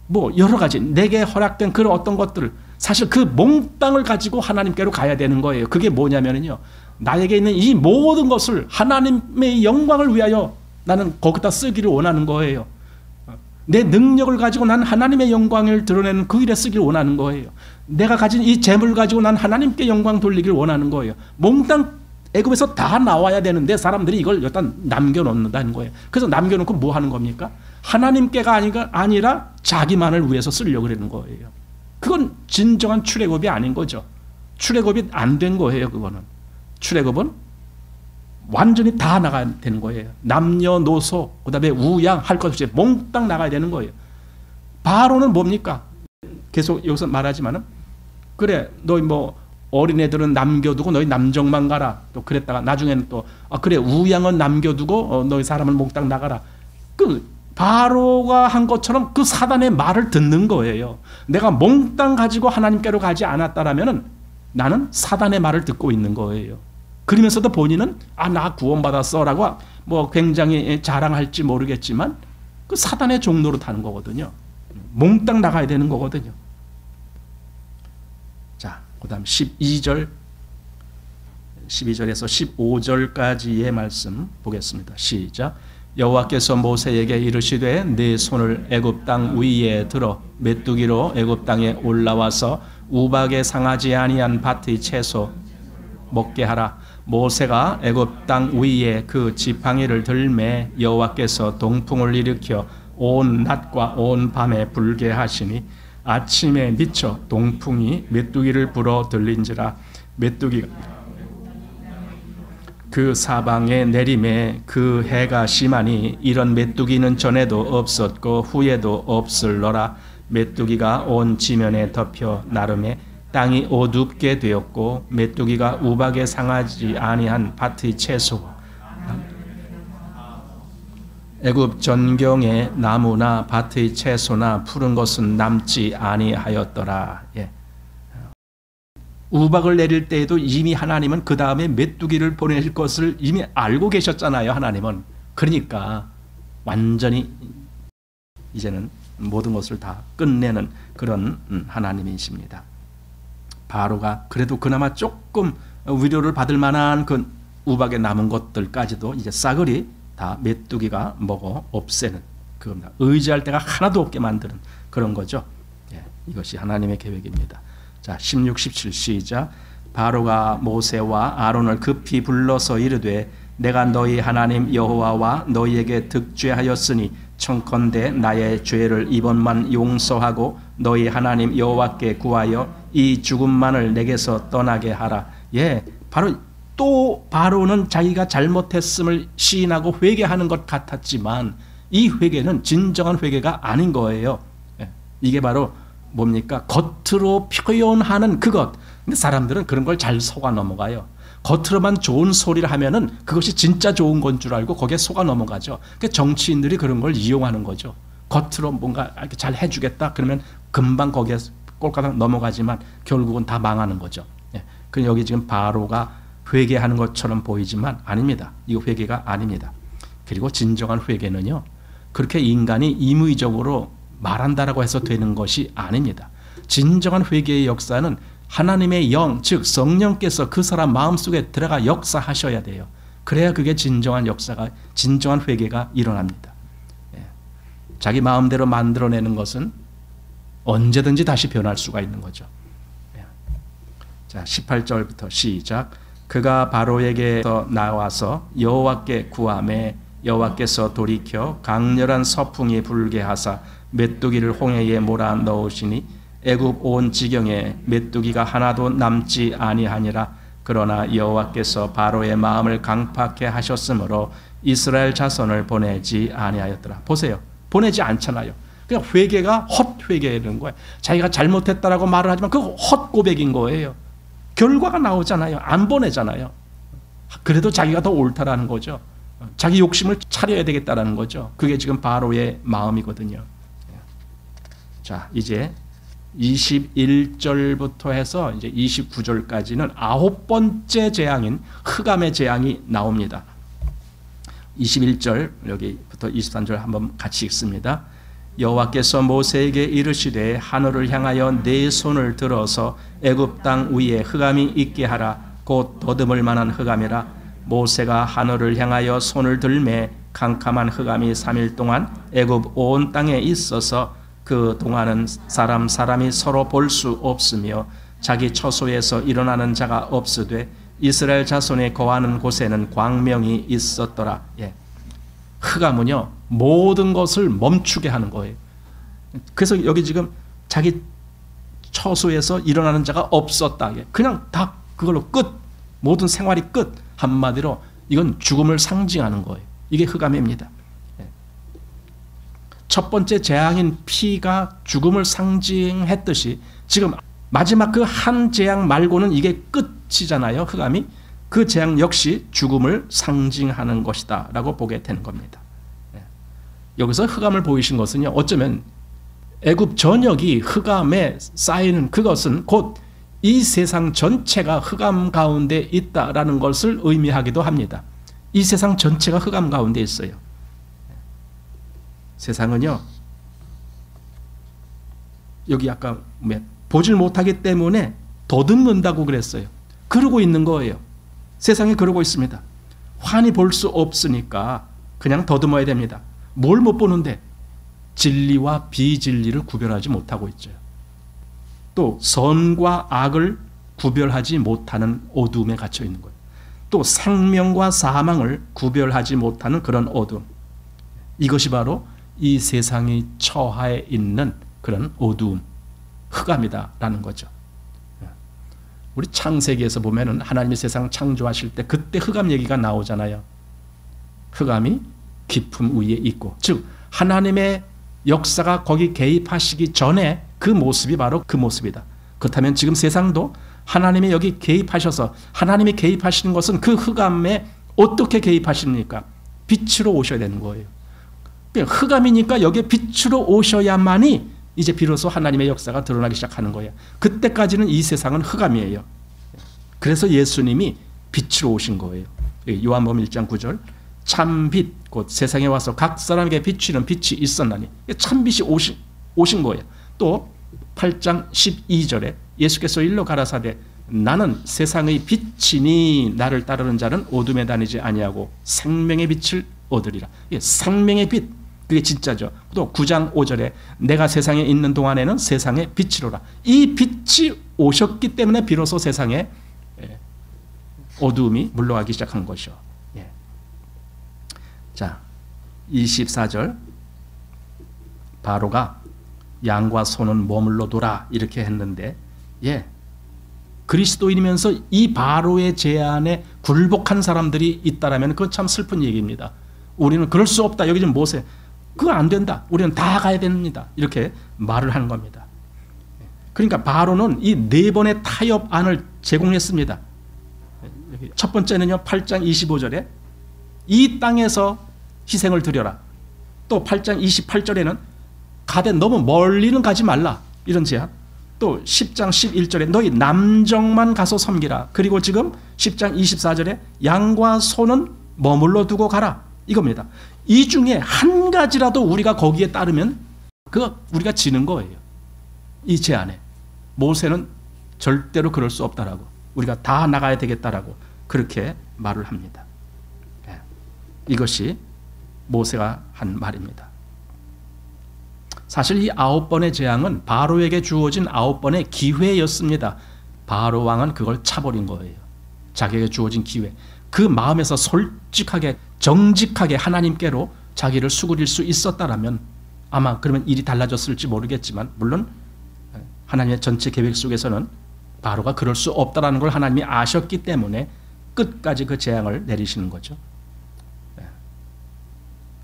뭐 여러 가지 내게 허락된 그런 어떤 것들을 사실 그 몽땅을 가지고 하나님께로 가야 되는 거예요. 그게 뭐냐면요. 나에게 있는 이 모든 것을 하나님의 영광을 위하여 나는 거기다 쓰기를 원하는 거예요. 내 능력을 가지고 난 하나님의 영광을 드러내는 그 일에 쓰기를 원하는 거예요. 내가 가진 이 재물을 가지고 난 하나님께 영광 돌리기를 원하는 거예요. 몽땅 애굽에서 다 나와야 되는데 사람들이 이걸 일단 남겨놓는다는 거예요. 그래서 남겨놓고 뭐 하는 겁니까? 하나님께가 아니라 자기만을 위해서 쓰려고 그러는 거예요. 그건 진정한 출애굽이 아닌 거죠. 출애굽이 안 된 거예요. 그거는. 출애굽은 완전히 다 나가야 되는 거예요. 남녀노소, 그 다음에 우양 할 것 없이 몽땅 나가야 되는 거예요. 바로는 뭡니까? 계속 여기서 말하지만은 그래 너희 뭐 어린애들은 남겨두고 너희 남정만 가라. 또 그랬다가 나중에는 또 그래 우양은 남겨두고 너희 사람은 몽땅 나가라. 그 바로가 한 것처럼 그 사단의 말을 듣는 거예요. 내가 몽땅 가지고 하나님께로 가지 않았다라면은 나는 사단의 말을 듣고 있는 거예요. 그러면서도 본인은 나 구원받았어라고 뭐 굉장히 자랑할지 모르겠지만 그 사단의 종로로 타는 거거든요. 몽땅 나가야 되는 거거든요. 자, 그 다음 12절에서 15절까지의 말씀 보겠습니다. 시작. 여호와께서 모세에게 이르시되 네 손을 애굽 땅 위에 들어 메뚜기로 애굽 땅에 올라와서 우박에 상하지 아니한 밭의 채소 먹게 하라. 모세가 애굽 땅 위에 그 지팡이를 들매 여호와께서 동풍을 일으켜 온 낮과 온 밤에 불게 하시니 아침에 미쳐 동풍이 메뚜기를 불어 들린지라. 메뚜기가 그 사방에 내림에 그 해가 심하니 이런 메뚜기는 전에도 없었고 후에도 없을러라. 메뚜기가 온 지면에 덮여 나름에 땅이 어둡게 되었고 메뚜기가 우박에 상하지 아니한 밭의 채소 애굽 전경에 나무나 밭의 채소나 푸른 것은 남지 아니하였더라. 예. 우박을 내릴 때에도 이미 하나님은 그 다음에 메뚜기를 보낼 것을 이미 알고 계셨잖아요. 하나님은. 그러니까 완전히 이제는 모든 것을 다 끝내는 그런 하나님이십니다. 바로가 그래도 그나마 조금 위로를 받을 만한 그 우박에 남은 것들까지도 이제 싸그리 다 메뚜기가 먹어 없애는 그겁니다. 의지할 데가 하나도 없게 만드는 그런 거죠. 예, 이것이 하나님의 계획입니다. 자, 16, 17 시작. 바로가 모세와 아론을 급히 불러서 이르되 내가 너희 하나님 여호와와 너희에게 득죄하였으니 청컨대 나의 죄를 이번만 용서하고 너희 하나님 여호와께 구하여 이 죽음만을 내게서 떠나게 하라. 예, 바로 또 바로는 자기가 잘못했음을 시인하고 회개하는 것 같았지만 이 회개는 진정한 회개가 아닌 거예요. 예, 이게 바로 뭡니까? 겉으로 표현하는 그것. 근데 사람들은 그런 걸 잘 속아 넘어가요. 겉으로만 좋은 소리를 하면은 그것이 진짜 좋은 건 줄 알고 거기에 속아 넘어가죠. 그러니까 정치인들이 그런 걸 이용하는 거죠. 겉으로 뭔가 이렇게 잘 해주겠다 그러면 금방 거기에 꼴까닥 넘어가지만 결국은 다 망하는 거죠. 예. 그 여기 지금 바로가 회개하는 것처럼 보이지만 아닙니다. 이거 회개가 아닙니다. 그리고 진정한 회개는요, 그렇게 인간이 임의적으로 말한다라고 해서 되는 것이 아닙니다. 진정한 회개의 역사는 하나님의 영, 즉 성령께서 그 사람 마음속에 들어가 역사하셔야 돼요. 그래야 그게 진정한 역사가, 진정한 회개가 일어납니다. 예. 자기 마음대로 만들어내는 것은 언제든지 다시 변할 수가 있는 거죠. 예. 자, 18절부터 시작. 그가 바로에게서 나와서 여호와께 구하매 여호와께서 돌이켜 강렬한 서풍이 불게 하사 메뚜기를 홍해에 몰아 넣으시니 애굽 온 지경에 메뚜기가 하나도 남지 아니하니라. 그러나 여호와께서 바로의 마음을 강팍해 하셨으므로 이스라엘 자손을 보내지 아니하였더라. 보세요. 보내지 않잖아요. 그냥 회개가 헛회개인 거예요. 자기가 잘못했다라고 말을 하지만 그거 헛고백인 거예요. 결과가 나오잖아요. 안 보내잖아요. 그래도 자기가 더 옳다라는 거죠. 자기 욕심을 차려야 되겠다라는 거죠. 그게 지금 바로의 마음이거든요. 자, 이제 21절부터 해서 이제 29절까지는 9번째 재앙인 흑암의 재앙이 나옵니다. 21절 여기부터 23절 한번 같이 읽습니다. 여호와께서 모세에게 이르시되 하늘을 향하여 네 손을 들어서 애굽 땅 위에 흑암이 있게 하라. 곧 더듬을 만한 흑암이라. 모세가 하늘을 향하여 손을 들매 캄캄한 흑암이 3일 동안 애굽 온 땅에 있어서 그 동안은 사람이 서로 볼 수 없으며 자기 처소에서 일어나는 자가 없으되 이스라엘 자손이 거하는 곳에는 광명이 있었더라. 예. 흑암은요 모든 것을 멈추게 하는 거예요. 그래서 여기 지금 자기 처소에서 일어나는 자가 없었다. 그냥 다 그걸로 끝. 모든 생활이 끝. 한마디로 이건 죽음을 상징하는 거예요. 이게 흑암입니다. 첫 번째 재앙인 피가 죽음을 상징했듯이 지금 마지막 그 한 재앙 말고는 이게 끝이잖아요. 흑암이. 그 재앙 역시 죽음을 상징하는 것이다 라고 보게 되는 겁니다. 여기서 흑암을 보이신 것은요, 어쩌면 애굽 전역이 흑암에 쌓이는 그것은 곧 이 세상 전체가 흑암 가운데 있다라는 것을 의미하기도 합니다. 이 세상 전체가 흑암 가운데 있어요. 세상은요, 여기 아까 보질 못하기 때문에 더듬는다고 그랬어요. 그러고 있는 거예요. 세상이 그러고 있습니다. 환히 볼 수 없으니까 그냥 더듬어야 됩니다. 뭘 못 보는데? 진리와 비진리를 구별하지 못하고 있죠. 또 선과 악을 구별하지 못하는 어두움에 갇혀 있는 거예요. 또 생명과 사망을 구별하지 못하는 그런 어두움. 이것이 바로 이 세상이 처하에 있는 그런 어두움, 흑암이다라는 거죠. 우리 창세기에서 보면은 하나님이 세상 창조하실 때 그때 흑암 얘기가 나오잖아요. 흑암이 깊음 위에 있고, 즉 하나님의 역사가 거기 개입하시기 전에 그 모습이 바로 그 모습이다. 그렇다면 지금 세상도 하나님이 여기 개입하셔서, 하나님이 개입하시는 것은 그 흑암에 어떻게 개입하십니까? 빛으로 오셔야 되는 거예요. 흑암이니까 여기에 빛으로 오셔야만이 이제 비로소 하나님의 역사가 드러나기 시작하는 거예요. 그때까지는 이 세상은 흑암이에요. 그래서 예수님이 빛으로 오신 거예요. 요한복음 1장 9절, 참빛 곧 세상에 와서 각 사람에게 비추는 빛이 있었나니, 참빛이 오신 거예요. 또 8장 12절에 예수께서 일러 가라사대 나는 세상의 빛이니 나를 따르는 자는 어둠에 다니지 아니하고 생명의 빛을 얻으리라. 생명의 빛, 그게 진짜죠. 또 9장 5절에 내가 세상에 있는 동안에는 세상의 빛이로라. 이 빛이 오셨기 때문에 비로소 세상에 어두움이 물러가기 시작한 것이죠. 자, 24절, 바로가 양과 소는 머물러 둬라 이렇게 했는데, 그리스도인이면서 이 바로의 제안에 굴복한 사람들이 있다라면 그건 참 슬픈 얘기입니다. 우리는 그럴 수 없다. 여기 지금 모세, 그거 안 된다. 우리는 다 가야 됩니다. 이렇게 말을 하는 겁니다. 그러니까 바로는 이 네 번의 타협안을 제공했습니다. 첫 번째는요, 8장 25절에 이 땅에서 희생을 드려라. 또 8장 28절에는 가되 너무 멀리는 가지 말라, 이런 제안. 또 10장 11절에 너희 남정만 가서 섬기라. 그리고 지금 10장 24절에 양과 소는 머물러 두고 가라, 이겁니다. 이 중에 한 가지라도 우리가 거기에 따르면 그거 우리가 지는 거예요. 이 제안에 모세는 절대로 그럴 수 없다라고, 우리가 다 나가야 되겠다라고 그렇게 말을 합니다. 이것이 모세가 한 말입니다. 사실 이 9번의 재앙은 바로에게 주어진 9번의 기회였습니다. 바로 왕은 그걸 차버린 거예요. 자기에게 주어진 기회. 그 마음에서 솔직하게 정직하게 하나님께로 자기를 수그릴 수 있었다라면 아마 그러면 일이 달라졌을지 모르겠지만, 물론 하나님의 전체 계획 속에서는 바로가 그럴 수 없다라는 걸 하나님이 아셨기 때문에 끝까지 그 재앙을 내리시는 거죠.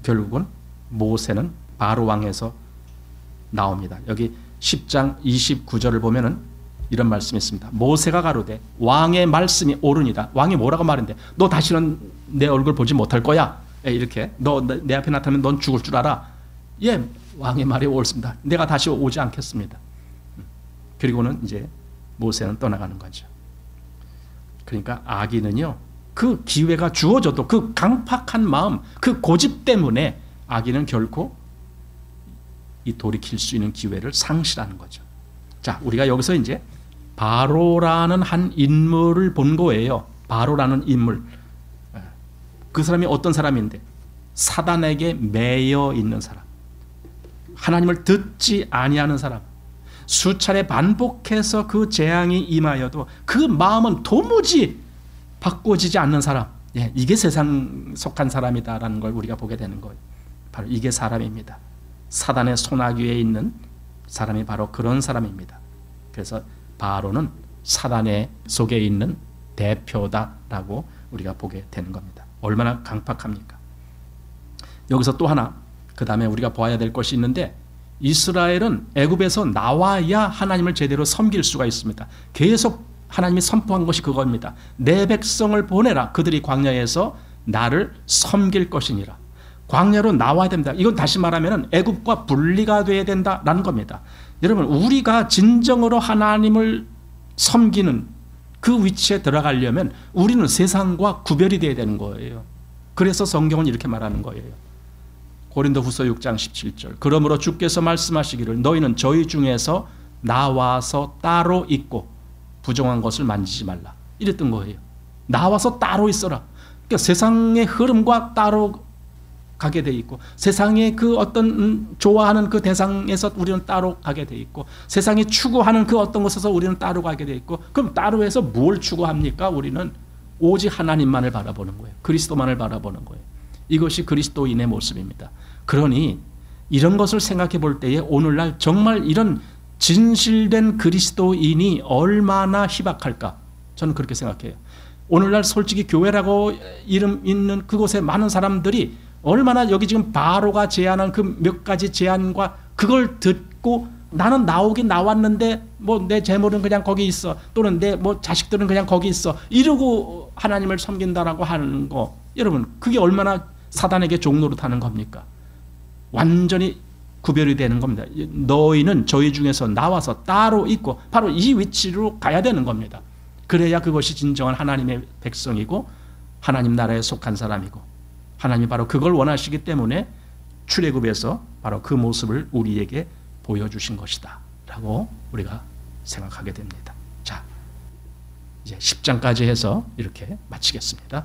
결국은 모세는 바로 왕에서 나옵니다. 여기 10장 29절을 보면은 이런 말씀이 있습니다. 모세가 가로되 왕의 말씀이 옳으니라. 왕이 뭐라고 말했는데, 너 다시는 내 얼굴 보지 못할 거야. 이렇게 너 내 앞에 나타나면 넌 죽을 줄 알아. 왕의 말이 옳습니다. 내가 다시 오지 않겠습니다. 그리고는 이제 모세는 떠나가는 거죠. 그러니까 악인은요, 그 기회가 주어져도 그 강팍한 마음, 그 고집 때문에 악인은 결코 이 돌이킬 수 있는 기회를 상실하는 거죠. 자, 우리가 여기서 이제 바로라는 한 인물을 본 거예요. 바로라는 인물. 그 사람이 어떤 사람인데? 사단에게 매여 있는 사람. 하나님을 듣지 아니하는 사람. 수차례 반복해서 그 재앙이 임하여도 그 마음은 도무지 바꿔지지 않는 사람. 이게 세상 속한 사람이다라는 걸 우리가 보게 되는 거예요. 바로 이게 사람입니다. 사단의 손아귀에 있는 사람이 바로 그런 사람입니다. 그래서 바로는 사단의 속에 있는 대표다라고 우리가 보게 되는 겁니다. 얼마나 강팍합니까? 여기서 또 하나, 그 다음에 우리가 보아야 될 것이 있는데, 이스라엘은 애굽에서 나와야 하나님을 제대로 섬길 수가 있습니다. 계속 하나님이 선포한 것이 그겁니다. 내 백성을 보내라. 그들이 광야에서 나를 섬길 것이니라. 광야로 나와야 됩니다. 이건 다시 말하면 애굽과 분리가 돼야 된다라는 겁니다. 여러분, 우리가 진정으로 하나님을 섬기는 그 위치에 들어가려면 우리는 세상과 구별이 돼야 되는 거예요. 그래서 성경은 이렇게 말하는 거예요. 고린도후서 6장 17절. 그러므로 주께서 말씀하시기를 너희는 저희 중에서 나와서 따로 있고 부정한 것을 만지지 말라. 이랬던 거예요. 나와서 따로 있어라. 그러니까 세상의 흐름과 따로 가게 돼 있고, 세상의 그 어떤 좋아하는 그 대상에서 우리는 따로 가게 돼 있고, 세상이 추구하는 그 어떤 것에서 우리는 따로 가게 돼 있고, 그럼 따로 해서 뭘 추구합니까? 우리는 오직 하나님만을 바라보는 거예요. 그리스도만을 바라보는 거예요. 이것이 그리스도인의 모습입니다. 그러니 이런 것을 생각해 볼 때에 오늘날 정말 이런 진실된 그리스도인이 얼마나 희박할까? 저는 그렇게 생각해요. 오늘날 솔직히 교회라고 이름 있는 그곳에 많은 사람들이 얼마나 여기 지금 바로가 제안한 그 몇 가지 제안과 그걸 듣고 나는 나오긴 나왔는데 뭐 내 재물은 그냥 거기 있어, 또는 내 뭐 자식들은 그냥 거기 있어, 이러고 하나님을 섬긴다라고 하는 거, 여러분 그게 얼마나 사단에게 종노릇하는 겁니까? 완전히 구별이 되는 겁니다. 너희는 저희 중에서 나와서 따로 있고 바로 이 위치로 가야 되는 겁니다. 그래야 그것이 진정한 하나님의 백성이고 하나님 나라에 속한 사람이고, 하나님이 바로 그걸 원하시기 때문에 출애굽에서 바로 그 모습을 우리에게 보여주신 것이다 라고 우리가 생각하게 됩니다. 자, 이제 10장까지 해서 이렇게 마치겠습니다.